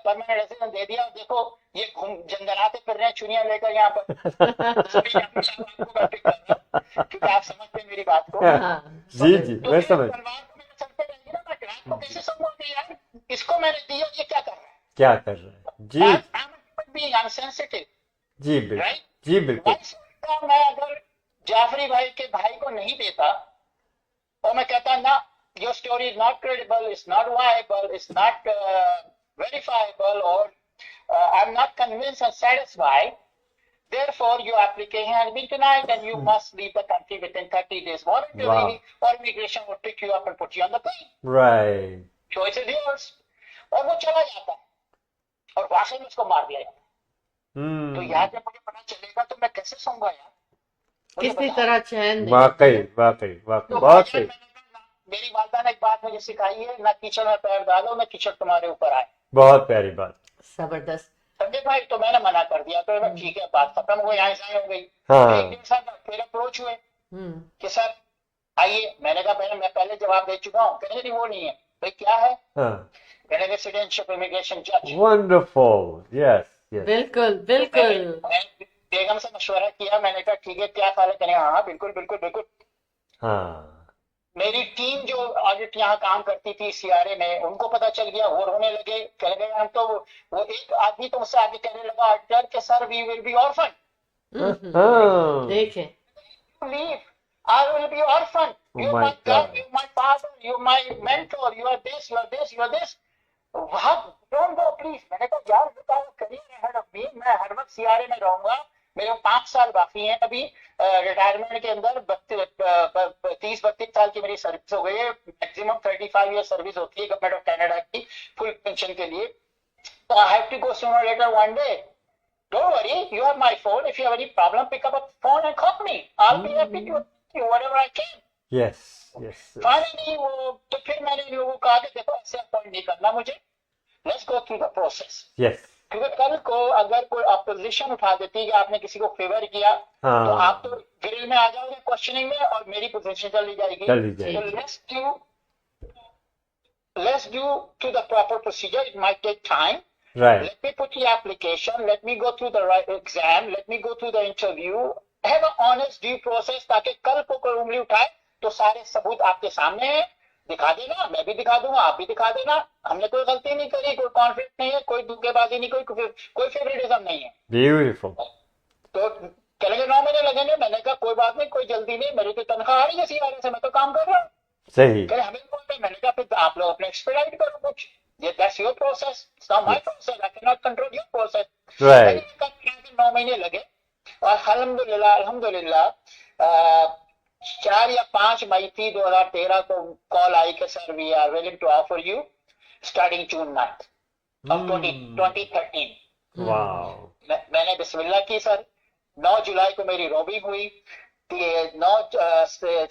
F: परमानेंट रेजिडेंस दे दिया, देखो ये घूम जंगलाते फिर रहे हैं चुनिया लेकर यहाँ पर। इसलिए जाफरी साहब आपको मैं पिक कर रहा हूं, क्योंकि आप समझते हैं मेरी बात को।
A: हाँ,
B: जी जी,
F: तो
B: मैं
F: फिर
B: समझ।
F: तलवार तो मेरे सर पे रहेगी ना, मैं रात को कैसे समझूंगी यार, इसको मैंने दिया, ये क्या कर रहा है।
B: क्या कर रहे हैं? जी
F: I'm being insensitive,
B: जी, बिल्कुल
F: right?
B: जी, बिल्कुल।
F: वैसे मैं अगर जाफरी भाई के भाई को नहीं देता और मैं कहता ना, your story is not credible, it's not viable, it's not verifiable, or I'm not convinced and satisfied, therefore your application has been denied and you must leave the country within 30 days voluntarily, or immigration will pick you up and put you on the plane.
B: Right.
F: Choice is yours. और वो चला जाता है और वाकई में उसको मार दिया जाता है। तो यार जब मुझे पता चलेगा तो मैं कैसे सोऊंगा यार, मुझे
A: किसी
F: बताओ।
A: तरह चैन नहीं।
B: वाकई वाकई वाकई
F: तो
B: बहुत
F: भाईजान,
B: सही।
F: मैंने कहा, मेरी वालदा ने एक बात मुझे सिखाई है, ना कीचड़ में पैर डालो, ना कीचड़ तुम्हारे ऊपर आए।
B: बहुत प्यारी बात।
A: जबरदस्त।
F: संजय भाई, तो मैंने मना कर दिया, तो मैं ठीक है, बात खत्म हो गई, यहाँ से हो गई।
B: हाँ।
F: एक दिन साहब फिर अप्रोच हुए
A: हम्म।
F: कि सर आइए। मैंने कहा पहले, मैं पहले जवाब दे चुका हूँ। कहने नहीं, वो नहीं है। भाई क्या है?
B: हाँ,
F: मैंने कहा सिटीजनशिप इमिग्रेशन जज।
B: Wonderful, yes yes.
A: बिल्कुल बिल्कुल।
F: मैं बेगम से मशवरा किया, मैंने कहा ठीक है, क्या ख्याल है? कहने हाँ बिल्कुल बिल्कुल बिल्कुल।
B: हाँ,
F: मेरी टीम जो ऑडिट यहाँ काम करती थी सीआरए में, उनको पता चल गया, वो रोने लगे, कह गए हम तो, वो एक आदमी तो मुझसे आगे कहने लगा ऑडिटर के, sir we will be orphan,
B: हाँ।
A: देखें।
F: Leave, I will be orphan,
B: Oh
F: you
B: my
F: my
B: God.
F: God, you my father, you my mentor, you are this, you are this, you are this, don't go please. मैंने कहा यार career ahead of me, मैं हर वक्त CRA में रहूंगा, मेरे 5 साल बाकी हैं अभी रिटायरमेंट के अंदर। 30-32 साल की मेरी सर्विस हो गई है, मैक्सिमम 35 ईयर सर्विस होती है गवर्नमेंट ऑफ कनाडा की फुल पेंशन के लिए। तो I have to go sooner later one day, don't worry, you have my phone, if you have any problem pick up phone and call me, I will be happy to you whatever I can.
B: Yes yes.
F: Finally वो, तो फिर मैंने इन लोगों को कहा कि देखो ऐसे अपॉइंट नहीं करना मुझे, let's go through the process.
B: Yes.
F: क्योंकि कल को अगर कोई अपोजिशन उठा देती है कि आपने किसी को फेवर किया,
B: हाँ।
F: तो आप तो ग्रिल में आ जाओगे क्वेश्चनिंग में और मेरी पोजीशन चली जाएगी।
B: चली जाएगी।
F: तो let's do to the proper procedure. It might take time.
B: Right.
F: Let me put the application, let me go through the right exam, let me go through the interview, have an honest due process, ताकि कल को कोई उंगली उठाए तो सारे सबूत आपके सामने है, दिखा देना, मैं भी दिखा दूंगा, आप भी दिखा देना, हमने कोई गलती नहीं करी, कोई कॉन्फ्लिक्ट नहीं है, कोई धोखेबाजी नहीं, कोई फेवरेटिज्म नहीं है।
B: ब्यूटीफुल।
F: तो कहेंगे 9 महीने लगेंगे। मैंने कहा कोई बात नहीं, कोई जल्दी नहीं, मेरी तो तनख्वाह आ रही है सीआरए से, मैं तो काम कर रहा हूँ।
B: सही।
F: कहे हमें बोलते, मैंने कहा फिर आप लोग अपने एक्सपेडाइट करो कुछ, ये that's your process, it's not my process, I can not control your process.
B: Right.
F: 9 महीने लगे और अल्हम्दुलिल्लाह अल्हम्दुलिल्लाह 4 या 5 मई थी 2013 को कॉल आई कि sir we are willing to offer you starting June 9th of 2013।
B: Wow.
F: मैंने बिस्मिल्लाह की सर। 9 जुलाई को मेरी रोबिंग हुई,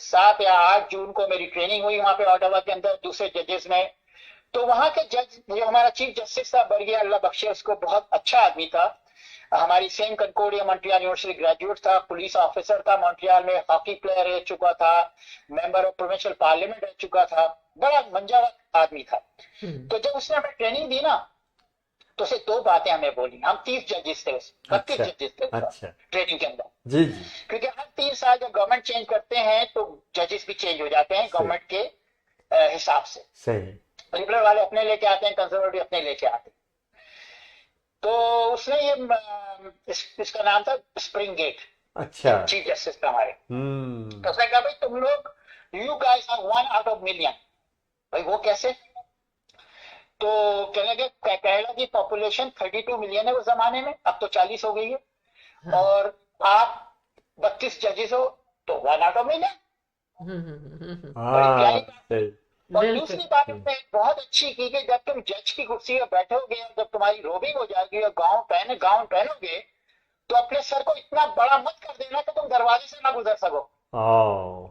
F: 7 या 8 जून को मेरी ट्रेनिंग हुई वहां पे ऑटावा के अंदर दूसरे जजेस में। तो वहां के जज, जो हमारा चीफ जस्टिस था बर्गिया, अल्लाह बख्शे उसको, बहुत अच्छा आदमी था, हमारी सेम कंकोडिया मॉन्ट्रियल यूनिवर्सिटी ग्रेजुएट था, पुलिस ऑफिसर था मॉन्ट्रियल में, हॉकी प्लेयर रह चुका था, मेंबर ऑफ प्रोविंशियल पार्लियामेंट रह चुका था, बड़ा मंजावर आदमी था। तो जब उसने हमें ट्रेनिंग दी ना, तो उसे 2 बातें हमें बोली। हम 30 जजेस थे, 32 जजेस थे
B: अच्छा।
F: ट्रेनिंग के अंदर।
B: जी जी।
F: क्योंकि हर 3 साल जब गवर्नमेंट चेंज करते हैं तो जजेस भी चेंज हो जाते हैं गवर्नमेंट के हिसाब से।
B: सही।
F: लिबरल वाले अपने लेके आते हैं, कंजर्वेटिव अपने लेके आते हैं। तो उसने ये इसका नाम था स्प्रिंग गेट,
B: अच्छा।
F: चीफ जस्टिस था हमारे।
B: हम्म।
F: तो उसने कहा भाई तुम लोग, you guys are 1 out of million। भाई वो कैसे? तो कहने लगे केरला की पॉपुलेशन 32 मिलियन है उस जमाने में, अब तो 40 हो गई है,
A: हाँ।
F: और आप 32 जजेस हो तो 1 आउट ऑफ मिलियन। बड़ी प्यारी
B: हाँ
F: बात।
B: सही।
F: और
A: बिल्कुल।
F: दूसरी बात उसने बहुत अच्छी की कि जब तुम जज की कुर्सी पर बैठोगे, जब तुम्हारी रोबिंग हो जाएगी और गाउन पहनोगे, तो अपने सर को इतना बड़ा मत कर देना कि तुम दरवाजे से ना गुजर सको।
B: ओ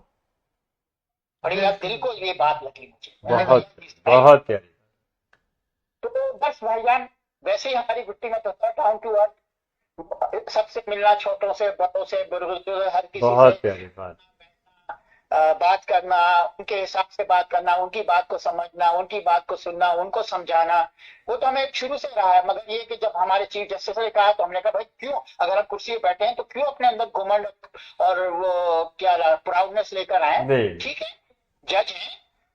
F: बड़ी यार दिल को ये बात लगी मुझे। मैंने
B: बहुत
F: कहा, यार, इस भाई-
B: बहुत प्यारी।
F: तो बस भाईजान, वैसे ही हमारी गुट्टी में तो था डाउन टू अर्थ, सबसे मिलना, छोटों से बड़ों से बुजुर्गों से, हर किसी
B: बहुत
F: से
B: प्यारी बात।
F: बात करना, उनके हिसाब से बात करना, उनकी बात को समझना, उनकी बात को सुनना, उनको समझाना, वो तो हमें शुरू से रहा है। मगर ये कि जब हमारे चीफ जस्टिस ने कहा तो हमने कहा भाई क्यों, अगर हम कुर्सी पे बैठे हैं तो क्यों अपने अंदर घमंड और वो क्या प्राउडनेस लेकर आए।
B: नहीं।
F: ठीक है, जज हैं,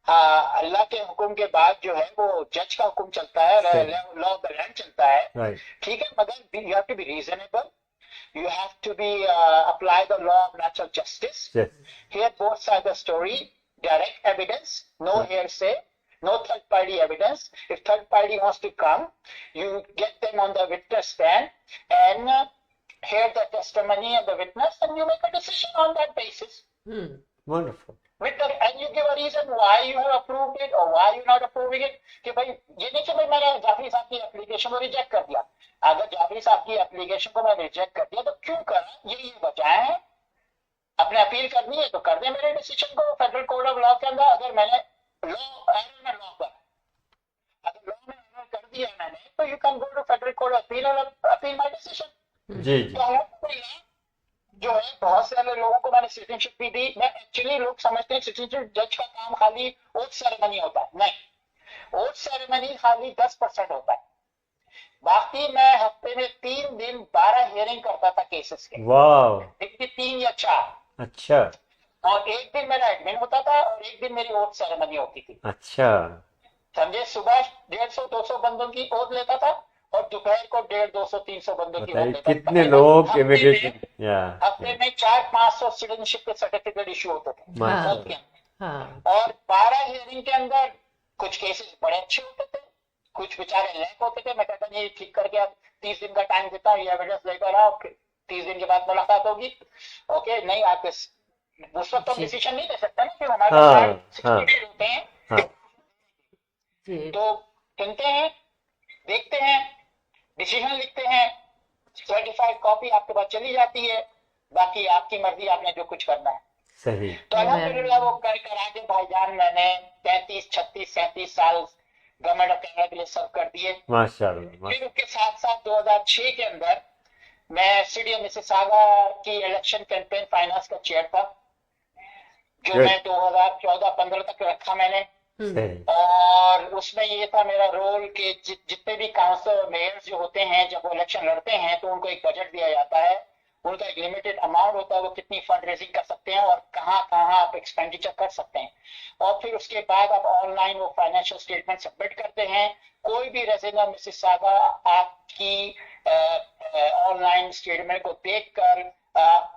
F: हाँ, अल्लाह के हुक्म के बाद जो है वो जज का हुक्म चलता है,
B: सही।
F: लॉ ऑफ द लैंड चलता है।
B: राइट।
F: ठीक है, मगर you have to be reasonable, you have to be apply the law of natural justice.
B: Yes.
F: Here both sides the story, direct evidence, no hearsay, no third party evidence. If third party wants to come, you get them on the witness stand and hear the testimony of the witness, and you make a decision on that basis.
B: Wonderful.
F: And you give a reason why you have approved it or why you're not approving it. कि भाई ये नहीं कि भाई मैंने जाफरी साहब की application को रिजेक्ट कर दिया। अगर जाफरी साहब की एप्लीकेशन को मैंने रिजेक्ट कर दिया तो क्यों करा, ये बचाए हैं। अपने अपील करनी है तो कर दे मेरे डिसीजन को फेडरल कोड ऑफ लॉ के अंदर। अगर मैंने लॉ पर अगर लॉ में एरर कर दिया मैंने, तो you can go to federal code appeal और अपील माय डिसीजन।
B: जी जी।
F: तो alhamdulillah, जो है बहुत सारे लोगों को मैंने सिटीजनशिप भी दी। मैं एक्चुअली लोग समझते हैं सिटीजनशिप जज का काम खाली ओथ सेरेमनी होता है, नहीं, ओथ सेरेमनी खाली 10% होता है। बाकी मैं हफ्ते में 3 दिन 12 हियरिंग करता था केसेस के,
B: वाह।
F: एक दिन 3 या 4,
B: अच्छा
F: और एक दिन मेरा एडमिन होता था और एक दिन मेरी ओथ सेरेमनी होती थी।
B: अच्छा।
F: समझे, सुबह 150-200 बंदों की ओथ लेता था और दोपहर को 150-200-300 बंदों की ओथ
B: बताइए
F: लेता था।
B: कितने लोग
F: हफ्ते
B: इमिग्रेशन। या
F: हफ्ते में 400-500 सिटीजनशिप के सर्टिफिकेट इशू होते थे
B: माशाल्लाह।
F: ओथ के अंदर।
A: हाँ।
F: और 12 हियरिंग के अंदर कुछ केसेस बड़े अच्छे होते थे, कुछ बेचारे लैक होते थे। मैं कहता नहीं, ठीक करके अब 30 दिन का टाइम देता हूँ, ये एविडेंस लेकर आओ, 30 दिन के बाद मुलाकात होगी। ओके, नहीं आपके उस वक्त हम
A: जी।
F: डिसीजन नहीं ले सकते ना, कि हमारे
B: हाँ,
F: पास 60
B: हाँ।
F: डेज होते हैं।
B: हाँ
A: जी।
F: तो सुनते हैं, देखते हैं, डिसीजन लिखते हैं, सर्टिफाइड कॉपी आपके पास चली जाती है, बाकी आपकी मर्जी, आपने जो कुछ करना है।
B: सही।
F: तो अल्हम्दुलिल्लाह वो कर आगे भाईजान मैंने 33, 36, 37 साल गवर्नमेंट ऑफ कनाडा के लिए सर्व कर दिए।
B: माशाल्लाह।
F: फिर उसके साथ साथ 2006 के अंदर मैं सिटी ऑफ मिसिसागा की इलेक्शन कैंपेन फाइनेंस का चेयर था, जो
B: Good.
F: मैं 2014-15 तक रखा मैंने।
B: सही।
F: और उसमें ये था मेरा रोल कि जितने भी काउंसिल मेयर्स जो होते हैं, जब वो इलेक्शन लड़ते हैं तो उनको एक बजट दिया जाता है, उनका एक लिमिटेड अमाउंट होता है, वो कितनी फंड रेजिंग कर सकते हैं और कहाँ कहाँ आप एक्सपेंडिचर कर सकते हैं। और फिर उसके बाद आप ऑनलाइन वो फाइनेंशियल स्टेटमेंट सबमिट करते हैं। कोई भी रेजिडेंट मिसिसागा आपकी ऑनलाइन स्टेटमेंट को देखकर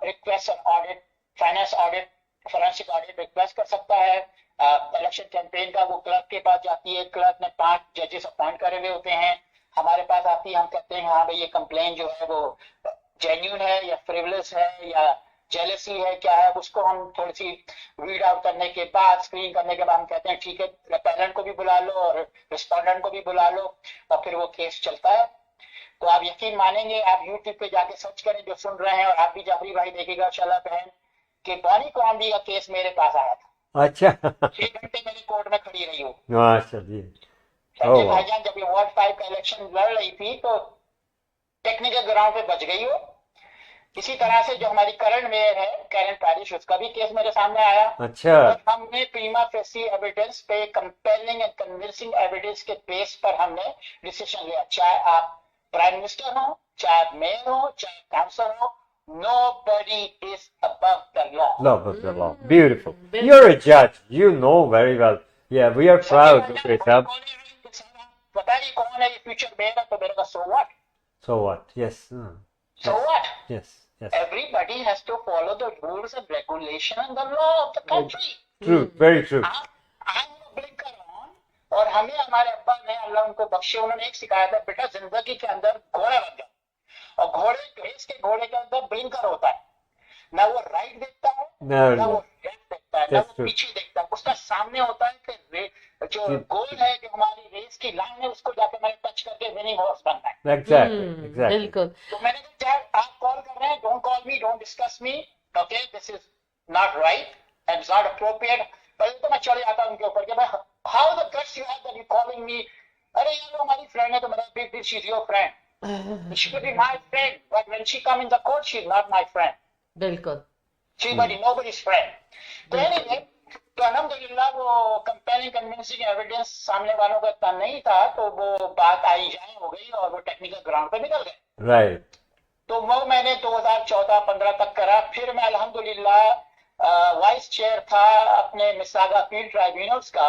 F: request audit, finance audit, forensic audit request कर सकता है। इलेक्शन कैंपेन का वो क्लर्क के पास जाती है, क्लर्क ने 5 जजेस अपॉइंट करे हुए होते हैं, हमारे पास आती है, हम कहते हैं हाँ भाई ये कंप्लेन जो है वो जेन्युइन है या फ्रिवलेस है या जेलसी है, क्या है, उसको हम थोड़ी सी रीड आउट करने के बाद, स्क्रीन करने के बाद हम कहते हैं ठीक है, रिपेलेंट को भी बुला लो और रिस्पोंडेंट को भी बुला लो, और फिर वो केस चलता है। तो आप यकीन मानेंगे, आप यूट्यूब पे जाके सर्च करें जो सुन रहे हैं, और आप भी जाफरी भाई देखेगा शाला बहन, कि बॉनी कॉम्बी का केस मेरे पास आया था।
B: अच्छा
F: 6 घंटे मैंने कोर्ट में खड़ी रही हूँ।
B: माशाल्लाह।
F: संजय
B: वाह।
F: भाईजान जब ये वार्ड 5 का इलेक्शन लड़ रही थी तो टेक्निकल ग्राउंड पे बच गई हो। इसी तरह से जो हमारी करंट मेयर है कैरन पैरिश, उसका भी केस मेरे सामने आया।
B: अच्छा
F: और हमने प्रीमा फेसी एविडेंस पे, कंपेलिंग एंड कन्विंसिंग एविडेंस के बेस पर हमने डिसीजन लिया। चाहे आप प्राइम मिनिस्टर हो, चाहे आप मेयर हो, चाहे काउंसिलर हो, nobody is above the law.
B: love of the law. Beautiful. You're a judge. You know very well. Yeah, we are proud of it, sir.
F: बताइए कौन है ये फ्यूचर मेयर है, तो मेरे का so what?
B: So what? Yes.
F: So what?
B: Yes. Yes.
F: Everybody has to follow the rules and regulation and the law of the country.
B: True. Very true.
F: I have a blinker on, और हमें हमारे अब्बा ने, अल्लाह उनको बख्शे, उन्होंने एक सिखाया था, बेटा जिंदगी के अंदर घोड़ा बन जाओ। और रेस के घोड़े के अंदर ब्लिंकर होता है, ना वो राइट देखता है
B: No,
F: ना वो
B: no,
F: लेफ्ट देखता है, ना
B: that's
F: वो
B: true.
F: पीछे देखता है, उसका सामने होता है कि जो गोल है, जो हमारी रेस की लाइन है, उसको जाके मैंने टच करके विनिंग हॉर्स बनना है।
B: Exactly, exactly.
A: बिल्कुल।
F: तो मैंने कहा चाहे आप कॉल कर रहे हैं, don't call me, don't discuss me, okay, this is not right and it's not appropriate. पहले तो मैं चढ़ जाता उनके ऊपर कि भाई how the guts you have that you calling me, अरे यार वो हमारी फ्रेंड है, तो मेरा big deal, she is your friend, she could be my friend, but when she come in the court she is not my friend,
A: बिल्कुल।
F: She buddy nobody's friend. तो anyway, तो अल्हम्दुलिल्लाह वो कंपेयरिंग कन्विंसिंग एविडेंस सामने वालों का इतना नहीं था, तो वो बात आई जाए हो गई और वो टेक्निकल ग्राउंड पे निकल गए।
B: Right.
F: तो वो मैंने 2014-15 तक करा। फिर मैं अल्हम्दुलिल्लाह वाइस चेयर था अपने मिसागा फील्ड ट्राइब्यूनल्स का,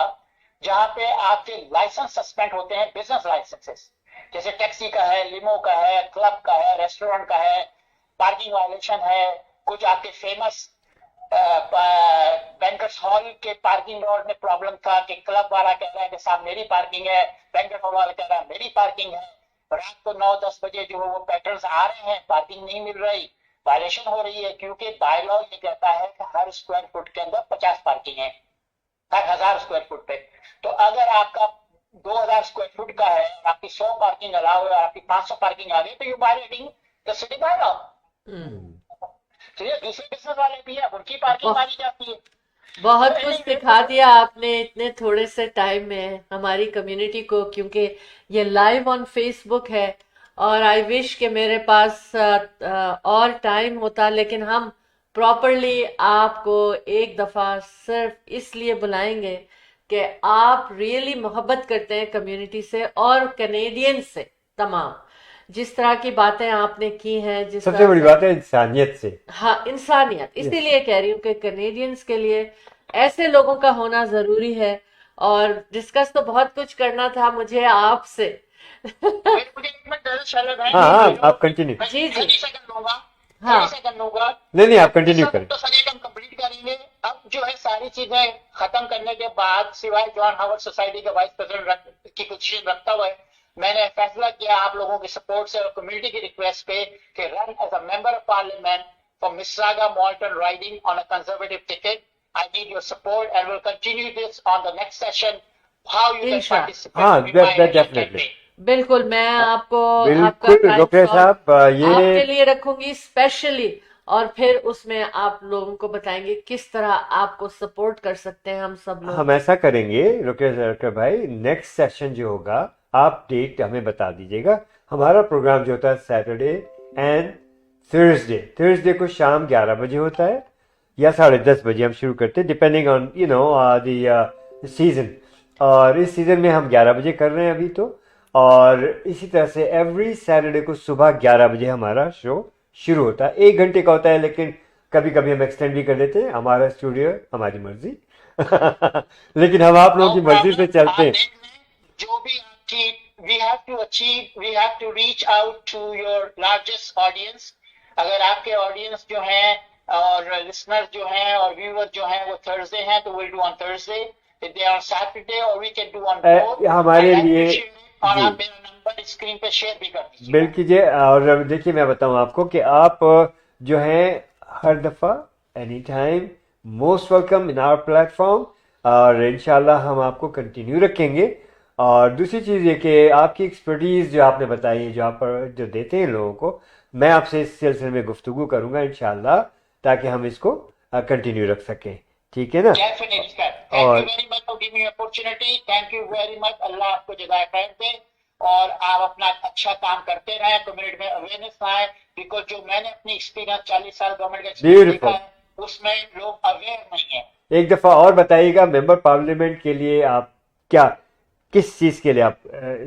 F: जहां पे आपके लाइसेंस सस्पेंड होते हैं, बिजनेस लाइसेंसेस, जैसे टैक्सी का है, लिमो का है, क्लब का है, रेस्टोरेंट का है, पार्किंग वायलेशन है, कुछ आपके फेमस बैंकर्स हॉल के पार्किंग लॉट में प्रॉब्लम था कि क्लब वाला कह रहा है कि साहब मेरी पार्किंग है, बैंकर्स हॉल वाला कह रहा है मेरी पार्किंग है, रात को 9-10 बजे जो है वो पैटर्न्स आ रहे हैं, पार्किंग नहीं मिल रही, वायलेशन हो रही है, क्योंकि बाय लॉ ये कहता है कि हर स्क्वायर फुट के अंदर 50 पार्किंग है, हर 1000 स्क्वायर फुट पे। तो अगर आपका 2000 स्क्वायर फुट का है, आपकी 100 पार्किंग अलाउ है, आपकी 500 पार्किंग आ गई, तो you violating the city by law. तो ये दूसरे बिजनेस वाले भी है, उनकी पार्किंग मारी जाती है।
A: बहुत कुछ सिखा दिया आपने इतने थोड़े से टाइम में हमारी कम्युनिटी को, क्योंकि ये लाइव ऑन फेसबुक है और आई विश कि मेरे पास और टाइम होता, लेकिन हम प्रॉपरली आपको एक दफ़ा सिर्फ इसलिए बुलाएंगे कि आप रियली मोहब्बत करते हैं कम्युनिटी से और कैनेडियन से। तमाम जिस तरह की बातें आपने की हैं, जिस
B: सबसे
A: तरह
B: बड़ी
A: से,
B: बात है इंसानियत से।
A: हाँ, इंसानियत, इसीलिए कह रही हूँ कि कैनेडियंस के लिए ऐसे लोगों का होना जरूरी है। और डिस्कस तो बहुत कुछ करना था मुझे आपसे।
F: मुझे एक मिनट दे दो शरद भाई,
B: हाँ हाँ, आप कंटिन्यू।
F: मैं
A: जी, जी।
F: 30 सेकंड लूंगा,
A: हाँ।
F: 30 सेकंड लूंगा।
B: नहीं आप कंटिन्यू
F: सब
B: करें।
F: तो सजेशन कंप्लीट करेंगे। अब जो है सारी चीजें खत्म करने के बाद, सिवाय जॉन हावर्ड सोसाइटी के वाइस प्रेसिडेंट की पोजीशन रखता हुआ, मैंने फैसला किया आप लोगों की सपोर्ट से और कम्युनिटी की रिक्वेस्ट पे कि run as a member of parliament for Mississauga Malton riding on a conservative ticket. I need your support and will continue this on the next session, how you can
A: इंशाल्लाह।
F: Participate
B: हाँ,
F: in my
B: that definitely.
A: बिल्कुल, मैं आपको आपका
B: बिल्कुल
A: time
B: doctor
A: slot
B: साहब,
A: आपके
B: ये
A: लिए रखूंगी स्पेशली, और फिर उसमें आप लोगों को बताएंगे किस तरह आपको सपोर्ट कर सकते हैं हम सब लोग।
B: हम ऐसा करेंगे डॉक्टर भाई, नेक्स्ट सेशन जो होगा आप डेट हमें बता दीजिएगा। हमारा प्रोग्राम जो होता है सैटरडे एंड थर्सडे को शाम 11 बजे होता है या 10:30 बजे हम शुरू करते हैं, डिपेंडिंग ऑन द सीजन। और इस सीजन में हम 11 बजे कर रहे हैं अभी तो, और इसी तरह से एवरी सैटरडे को सुबह 11 बजे हमारा शो शुरू होता है। 1 घंटे का होता है, लेकिन कभी कभी हम एक्सटेंड भी कर देते हैं, हमारा स्टूडियो हमारी मर्जी। लेकिन हम आप लोगों की मर्जी से चलते हैं।
F: जो भी आपकी, we have to achieve, we have to reach out to your largest audience। अगर आपके ऑडियंस जो हैं और लिसनर जो हैं और व्यूअर जो हैं वो थर्सडे हैं, तो we'll do on Thursday, if they are on Saturday, or we can do on both।
B: हमारे
F: And I
B: लिए
F: appreciate it। और
B: जी।
F: आप मेरा नंबर स्क्रीन पे शेयर भी कर दीजिए।
B: बिल कीजिए। और देखिए मैं बताऊं आपको कि आप जो हैं हर दफ़ा any time most welcome in our platform, और इंशाल्लाह हम आपको कंटिन्यू रखेंगे। और दूसरी चीज़ ये कि आपकी एक्सपर्टीज़ जो आपने बताई है, जो आप जो देते हैं लोगों को, मैं आपसे इस सिलसिले में गुफ्तगू करूंगा इंशाल्लाह, ताकि हम इसको कंटिन्यू रख सकें। ठीक है ना?
F: Definitely, sir. Thank
B: और
F: you very much for giving me opportunity. Thank you very much। अल्लाह आपको जज़ाए खैर दे और आप अपना अच्छा काम करते रहें, कम्युनिटी में अवेयरनेस आए। बिकॉज जो मैंने अपनी एक्सपीरियंस 40 साल गवर्नमेंट का एक्सपीरियंस देखा
B: Beautiful.
F: है, उसमें लोग अवेयर नहीं है।
B: एक दफ़ा और बताइएगा, मेंबर पार्लियामेंट के लिए आप किस चीज़ के लिए आप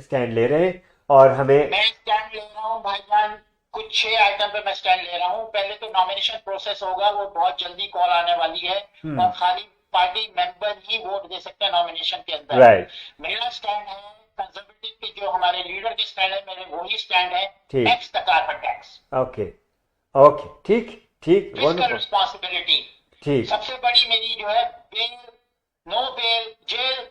B: स्टैंड ले रहे हैं, और हमें
F: मैं स्टैंड ले रहा हूँ भाईजान, कुछ 6 आइटम पे मैं स्टैंड ले रहा हूँ। पहले तो नॉमिनेशन प्रोसेस होगा, वो बहुत जल्दी कॉल आने वाली है, और खाली पार्टी मेंबर ही वोट दे सकते हैं नॉमिनेशन के अंदर।
B: राइट।
F: मेरा स्टैंड है कंजर्वेटिव के, जो हमारे लीडर के स्टैंड है, मेरे वही स्टैंड है,
B: ठीक।
F: Tax the carbon tax,
B: okay ठीक
F: फिजिकल
B: वंडरफुल,
F: रिस्पॉन्सिबिलिटी।
B: ठीक
F: सबसे बड़ी मेरी जो है bail, no bail, jail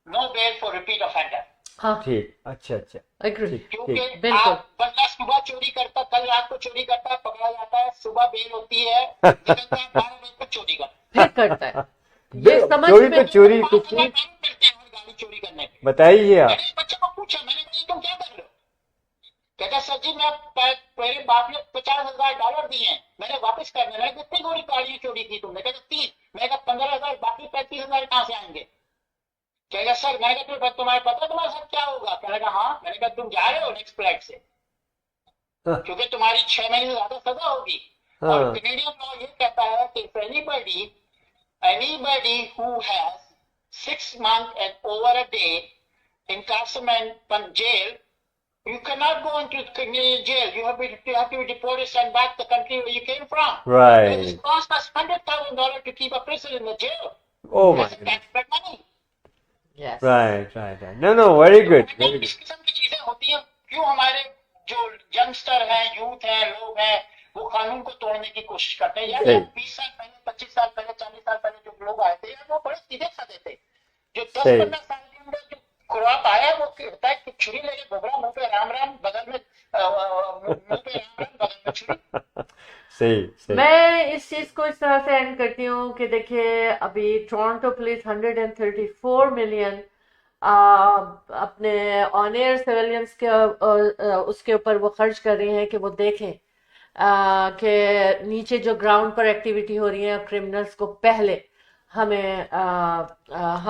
F: no bail for repeat offender.
A: हाँ,
B: ठीक, अच्छा अच्छा,
A: एग्री,
B: ठीक
F: क्योंकि
B: ठीक,
A: बिल्कुल।
F: आप बंदा सुबह चोरी करता, कल रात को चोरी करता है, पकड़ा जाता है, सुबह बेल होती है, निकलता है 12 बजे तक चोरी करता
A: फिर करता है। ये समझ
B: चोरी
A: में
B: पे चोरी
F: है।
B: कुछ
F: 5,000
B: नहीं,
F: करते हैं हर गाड़ी चोरी करने पे।
B: बताइए आप।
F: मैंने इस बच्चे को पूछा, मैंने कहा तुम क्या कर रहे हो? कहता सर जी मैं मेरे बाप ने $50,000 दिए हैं, मैंने वापस करने। मैंने कितनी गोरी गाड़ियां चोरी की तुमने? कहता 3। मैंने कहा 15,000, बाकी 35,000 कहाँ से आएंगे? कहेगा सर, मैंने कहा फिर तुम्हारे पता तुम्हारे साथ क्या होगा? कहने का हाँ। मैंने कहा तुम जा रहे हो नेक्स्ट फ्लाइट से,
B: हाँ,
F: क्योंकि तुम्हारी 6 महीने से ज्यादा सजा होगी। और
B: हाँ,
F: कैनेडियन लॉ ये कहता है कि if anybody who has 6 months and over a day incarceration jail, you cannot go into Canadian jail. You have to be deported, sent back to the country where you came from. And it
B: right,
F: costs us $100,000 to keep a person in the jail.
B: oh my
F: That's
B: goodness,
F: taxpayer money.
A: Yes,
B: right, no, very good, very good.
F: इस किस्म की चीजें होती हैं। क्यों हमारे जो youngster हैं, यूथ हैं, लोग हैं, वो कानून को तोड़ने की कोशिश करते हैं। यार
B: सही।
F: 20 साल पहले, 25 साल पहले, 40 साल पहले जो लोग आए थे यार, वो बड़े सीधे साधे थे। जो
B: सही।
F: 10-15 साल के अंदर जो खुराक आया, वो कहता है कि छुरी लेके घुघरा, मुंह पे राम राम, बगल में मुंह पे राम राम, बगल में छुरी।
B: सही सही,
A: मैं इस चीज को इस तरह से एंड करती हूँ कि देखिए, अभी टोरंटो पुलिस 134 मिलियन अपने ऑन एयर सिविलियंस के उसके ऊपर वो खर्च कर रही हैं कि वो देखें कि नीचे जो ग्राउंड पर एक्टिविटी हो रही है क्रिमिनल्स को पहले हम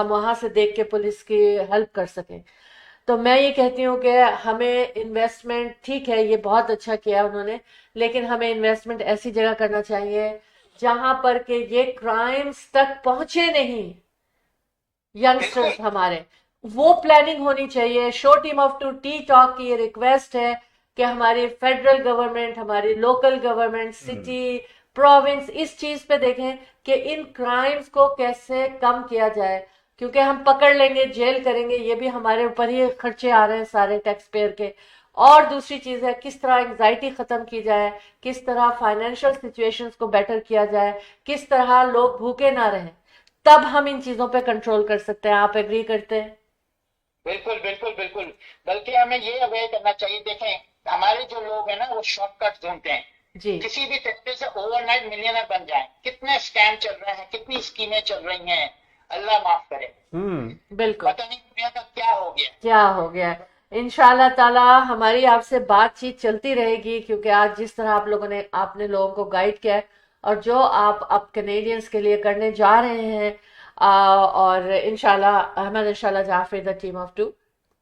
A: वहां से देख के पुलिस की हेल्प कर सकें। तो मैं ये कहती हूँ कि हमें इन्वेस्टमेंट, ठीक है ये बहुत अच्छा किया उन्होंने, लेकिन हमें इन्वेस्टमेंट ऐसी जगह करना चाहिए जहां पर के ये क्राइम्स तक पहुंचे नहीं यंगस्टर्स हमारे। वो प्लानिंग होनी चाहिए। Show team of two tea talk की ये रिक्वेस्ट है कि हमारी फेडरल गवर्नमेंट, हमारी लोकल गवर्नमेंट, सिटी, प्रोविंस इस चीज पे देखें कि इन क्राइम्स को कैसे कम किया जाए, क्योंकि हम पकड़ लेंगे, जेल करेंगे, ये भी हमारे ऊपर ही खर्चे आ रहे हैं सारे टैक्स पेयर के। और दूसरी चीज है किस तरह एंग्जाइटी खत्म की जाए, किस तरह फाइनेंशियल सिचुएशंस को बेटर किया जाए, किस तरह लोग भूखे ना रहें, तब हम इन चीजों पे कंट्रोल कर सकते हैं। आप एग्री करते हैं?
F: बिल्कुल बिल्कुल बिल्कुल। बल्कि हमें ये अवेयर करना चाहिए। देखें, हमारे जो लोग हैं ना, वो शॉर्टकट ढूंढते हैं,
A: जी,
F: किसी भी तरीके से ओवरनाइट मिलियनर बन जाएं। कितने स्कैम चल रहे हैं, कितनी स्कीमें चल रही हैं, अल्लाह माफ करे।
A: बिल्कुल।
F: पता नहीं दुनिया का क्या हो गया।
A: क्या हो गया है। इंशाल्लाह ताला हमारी आपसे बातचीत चलती रहेगी, क्योंकि आज जिस तरह आपने लोगों को गाइड किया है और जो आप कैनेडियंस के लिए करने जा रहे हैं, और इंशाल्लाह अहमद इंशाल्लाह Jafar the team of two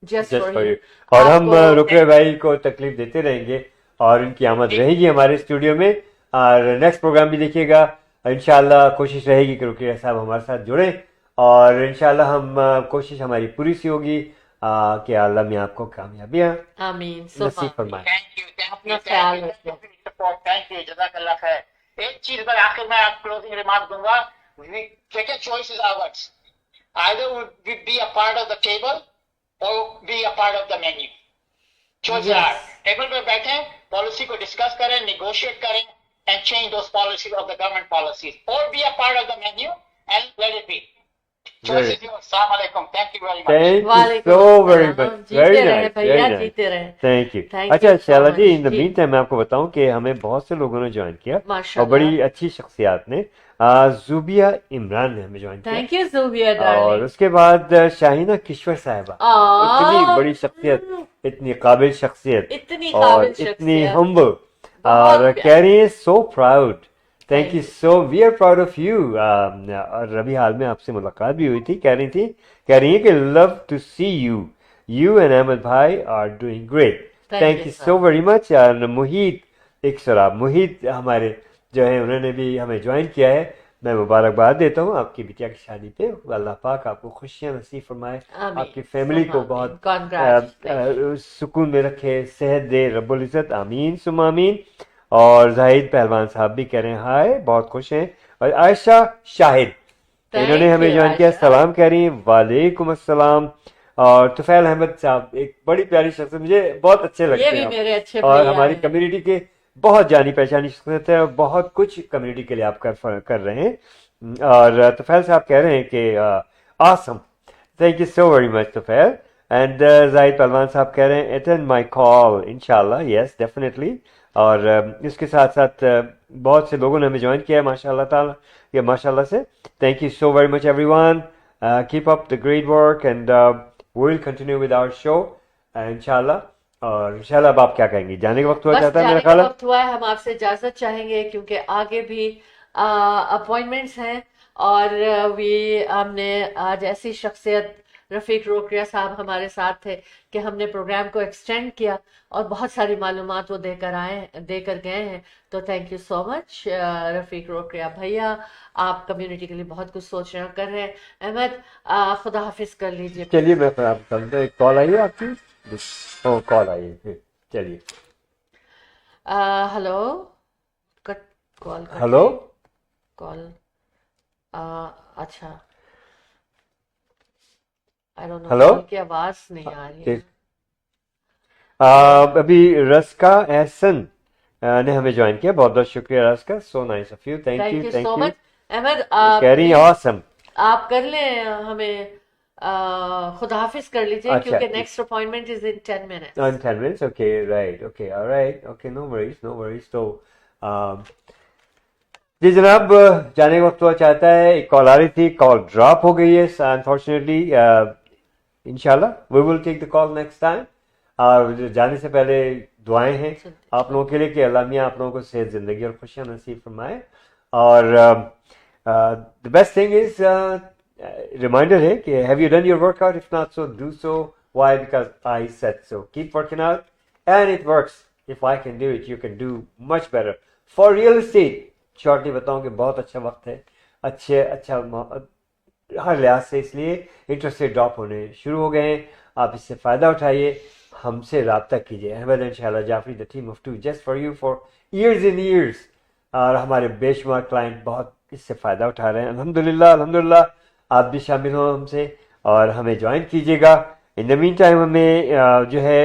A: just
B: just
A: for
B: for
A: you.
B: You. और हम रुकरे भाई को तकलीफ देते रहेंगे और इनकी आमद रहेगी हमारे स्टूडियो में। और नेक्स्ट प्रोग्राम भी देखिएगा इंशाल्लाह। कोशिश रहेगी कि रुकरे साहब हमारे साथ जुड़े और इंशाल्लाह हम कोशिश हमारी पूरी सी होगी कि अल्लाह में आपको कामयाबियां
A: आमीन।
B: नसीब फरमाए।
F: थैंक यू, थैंक
A: अपना
F: यू,
A: ख्याल
F: थैंक
A: रखिए।
F: यू, थैंक यू, जज़ाकल्लाह खैर। एक चीज पर आखिर में आप क्लोजिंग रिमार्क दूंगा। Take a choice is ours. Either we be a part of the table or be a part of the menu. Choices
A: Yes.
F: are table पे बैठें, पॉलिसी को डिस्कस करें, निगोशिएट करें and change those policies of the government policies, or be a part of the menu and let it be. Choice is yours. Assalamu alaikum. Thank you very much.
B: Thank you
A: वालेकुम
B: so very
A: अस्सलाम।
B: much.
A: जीते
B: Very
A: रहे
B: nice,
A: भैया,
B: very nice.
A: जीते रहे।
B: Thank you.
A: Thank
B: अच्छा
A: you so
B: Shaila ji,
A: much.
B: In the
A: जी।
B: Mean time मैं आपको बताऊं कि हमें बहुत से लोगों ने ज्वाइन किया और
A: माशाल्लाह।
B: बड़ी अच्छी शख्सियात ने। जुबिया इमरान ने हमें ज्वाइन किया
A: थैंक यू जुबिया
B: और
A: डार्लिंग।
B: उसके बाद शाहिना किश्वर साहिबा, इतनी बड़ी शख्सियत, इतनी काबिल शख्सियत
A: इतनी
B: और
A: काबिल
B: इतनी
A: शख्सियत।
B: हम्बल
A: बहुत
B: और
A: प्यारी।
B: कह रही है so proud. Thank
A: Thank
B: you
A: you.
B: So, we are proud of you. और अभी हाल में आपसे मुलाकात भी हुई थी। कह रही है कि love to see you, you and Ahmed भाई are doing great.
A: Thank
B: thank
A: you,
B: you
A: sir.
B: So very much. और मुहित हमारे जो है उन्होंने भी हमें ज्वाइन किया है। मैं मुबारकबाद देता हूँ आपकी बिटिया की शादी पे। अल्लाह पाक आपको खुशियाँ नसीब फरमाए,
A: आमीन।
B: आपकी फैमिली को
A: सुमा
B: बहुत
A: आमीन। Congratulations.
B: सुकून में रखे, सेहत दे रब्बुल इज़्ज़त, आमीन सुमा आमीन। और जाहिद पहलवान साहब भी कह रहे हैं हाय, बहुत खुश हैं। और आयशा शाहिद,
A: Thank
B: इन्होंने हमें
A: you,
B: ज्वाइन किया,
A: आयशा।
B: सलाम कह रही हैं, वालेकुम अस्सलाम। और तुफैल अहमद साहब एक बड़ी प्यारी शख्स, मुझे बहुत अच्छे लगते
A: ये
B: हैं
A: भी
B: आप।
A: मेरे अच्छे
B: और
A: भैया
B: हमारी
A: हैं।
B: कम्युनिटी के बहुत जानी पहचानी शख्सियत है और बहुत कुछ कम्युनिटी के लिए आप कर रहे हैं। और तुफैल साहब कह रहे हैं कि awesome, thank you so very much Tufail. And Zahid पहलवान साहब कह रहे हैं अटेंड माय कॉल इंशाल्लाह, यस डेफिनेटली। और इसके साथ साथ बहुत से लोगों ने हमें ज्वाइन किया है माशाल्लाह ताला, या माशाल्लाह से। Thank you so very much everyone, keep up the great work and we will continue with our show इंशाल्लाह। और इंशाल्लाह अब आप क्या कहेंगी, जाने का वक्त हुआ
A: बस
B: चाहता है
A: जाने
B: मेरा
A: का
B: ख्याल है?
A: वक्त हुआ है, हम आपसे इजाजत चाहेंगे क्योंकि आगे भी अपॉइंटमेंट्स हैं। और हमने आज ऐसी शख्सियत रफीक रोकरिया साहब हमारे साथ थे कि हमने प्रोग्राम को एक्सटेंड किया और बहुत सारी मालूमात वो देकर गए हैं। तो thank you so much Rafiq Rokerya भैया, आप कम्युनिटी के लिए बहुत कुछ सोच रहे हैं, कर रहे हैं। अहमद, खुदा हाफिज कर लीजिए।
B: चलिए मैं फिर आपको करता हूं। एक कॉल आई है आपकी? ओ कॉल आई है फिर, चलिए।
A: Hello, cut call cut
B: hello,
A: गई। कॉल अच्छा, I don't know,
B: hello.
A: Call की आवाज नहीं आ रही है।
B: ठीक। अभी रस्का एहसन ने हमें ज्वाइन किया, बहुत बहुत शुक्रिया Raska, so nice of you, thank
A: thank
B: you
A: you
B: thank
A: so
B: you.
A: Much. Ahmed,
B: कह रही
A: प्लीज
B: ऑसम।
A: आप कर लें, हमें खुदा हाफिज कर लीजिए
B: अच्छा,
A: क्योंकि next appointment is in 10
B: on
A: minutes.
B: 10 minutes, okay, right, okay, all right, okay, no worries, no worries। तो जी जनाब, जाने का वक्त हुआ चाहता है। एक कॉल आ रही थी, कॉल ड्रॉप हो गई है अनफॉर्चुनेटली। इंशाल्लाह we will take the call next time. और जाने से पहले दुआएं हैं आप लोगों के लिए कि अल्लाह मियां आप लोगों को सेहत, जिंदगी और खुशियां नसीब फरमाए। और the best thing is, reminder है कि have you done your workout, if not so do so, why, because I said so. Keep working out and it works. If I can do it, you can do much better. For real estate shortly बताऊं कि बहुत अच्छा वक्त है, हर लिहाज से, इसलिए interest rate drop होने शुरू हो गए हैं। आप इससे फ़ायदा उठाइए, हमसे रब्ता कीजिए। Ahmed and Shahla Jafri, the team of two, just for you, for years in years. और हमारे बेशुमार क्लाइंट बहुत इससे फ़ायदा उठा रहे हैं, अल्हम्दुलिल्लाह अल्हम्दुलिल्लाह। आप भी शामिल हो हमसे और हमें ज्वाइन कीजिएगा। इन द मीन टाइम हमें जो है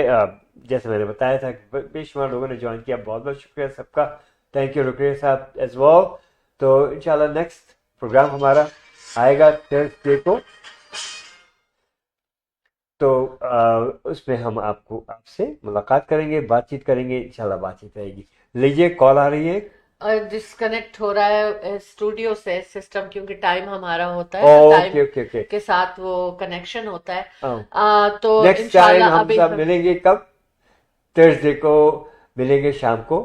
B: जैसे मैंने बताया था बेशुमार लोगों ने ज्वाइन किया, बहुत बहुत शुक्रिया सबका। थैंक यू रुकरिया साहब एज वेल। तो इंशाल्लाह नेक्स्ट प्रोग्राम हमारा आएगा थर्सडे को, तो उसमें हम आपसे मुलाकात करेंगे, बातचीत करेंगे, इंशाल्लाह बातचीत रहेगी। लीजिए कॉल आ रही है।
A: और डिस्कनेक्ट हो रहा है स्टूडियो से सिस्टम, क्योंकि टाइम हमारा होता है ना, टाइम
B: ओके ओके ओके।
A: के साथ वो कनेक्शन होता है। तो
B: नेक्स्ट टाइम
A: इंशाल्लाह
B: हम
A: अभी
B: सब मिलेंगे कब? थर्सडे को मिलेंगे शाम को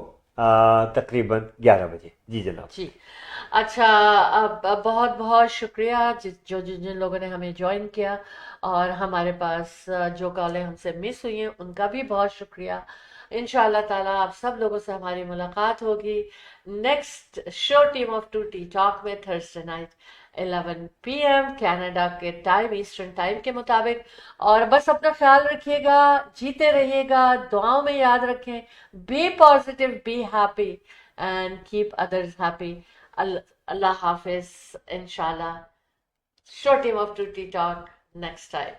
B: तकरीबन 11 बजे। जी जनाब।
A: जी। अच्छा, अब बहुत बहुत शुक्रिया जिन लोगों ने हमें ज्वाइन किया, और हमारे पास जो कॉलें हमसे मिस हुई हैं उनका भी बहुत शुक्रिया। इंशाल्लाह ताला आप सब लोगों से हमारी मुलाकात होगी next show team of two tea talk में, थर्सडे नाइट 11 PM कनाडा के टाइम, ईस्टर्न टाइम के मुताबिक। और बस अपना ख्याल रखिएगा, जीते रहिएगा, दुआओं में याद रखें, be positive, be happy and keep others happy. अल्लाह हाफिज। इंशाल्लाह show team of two tea talk next time.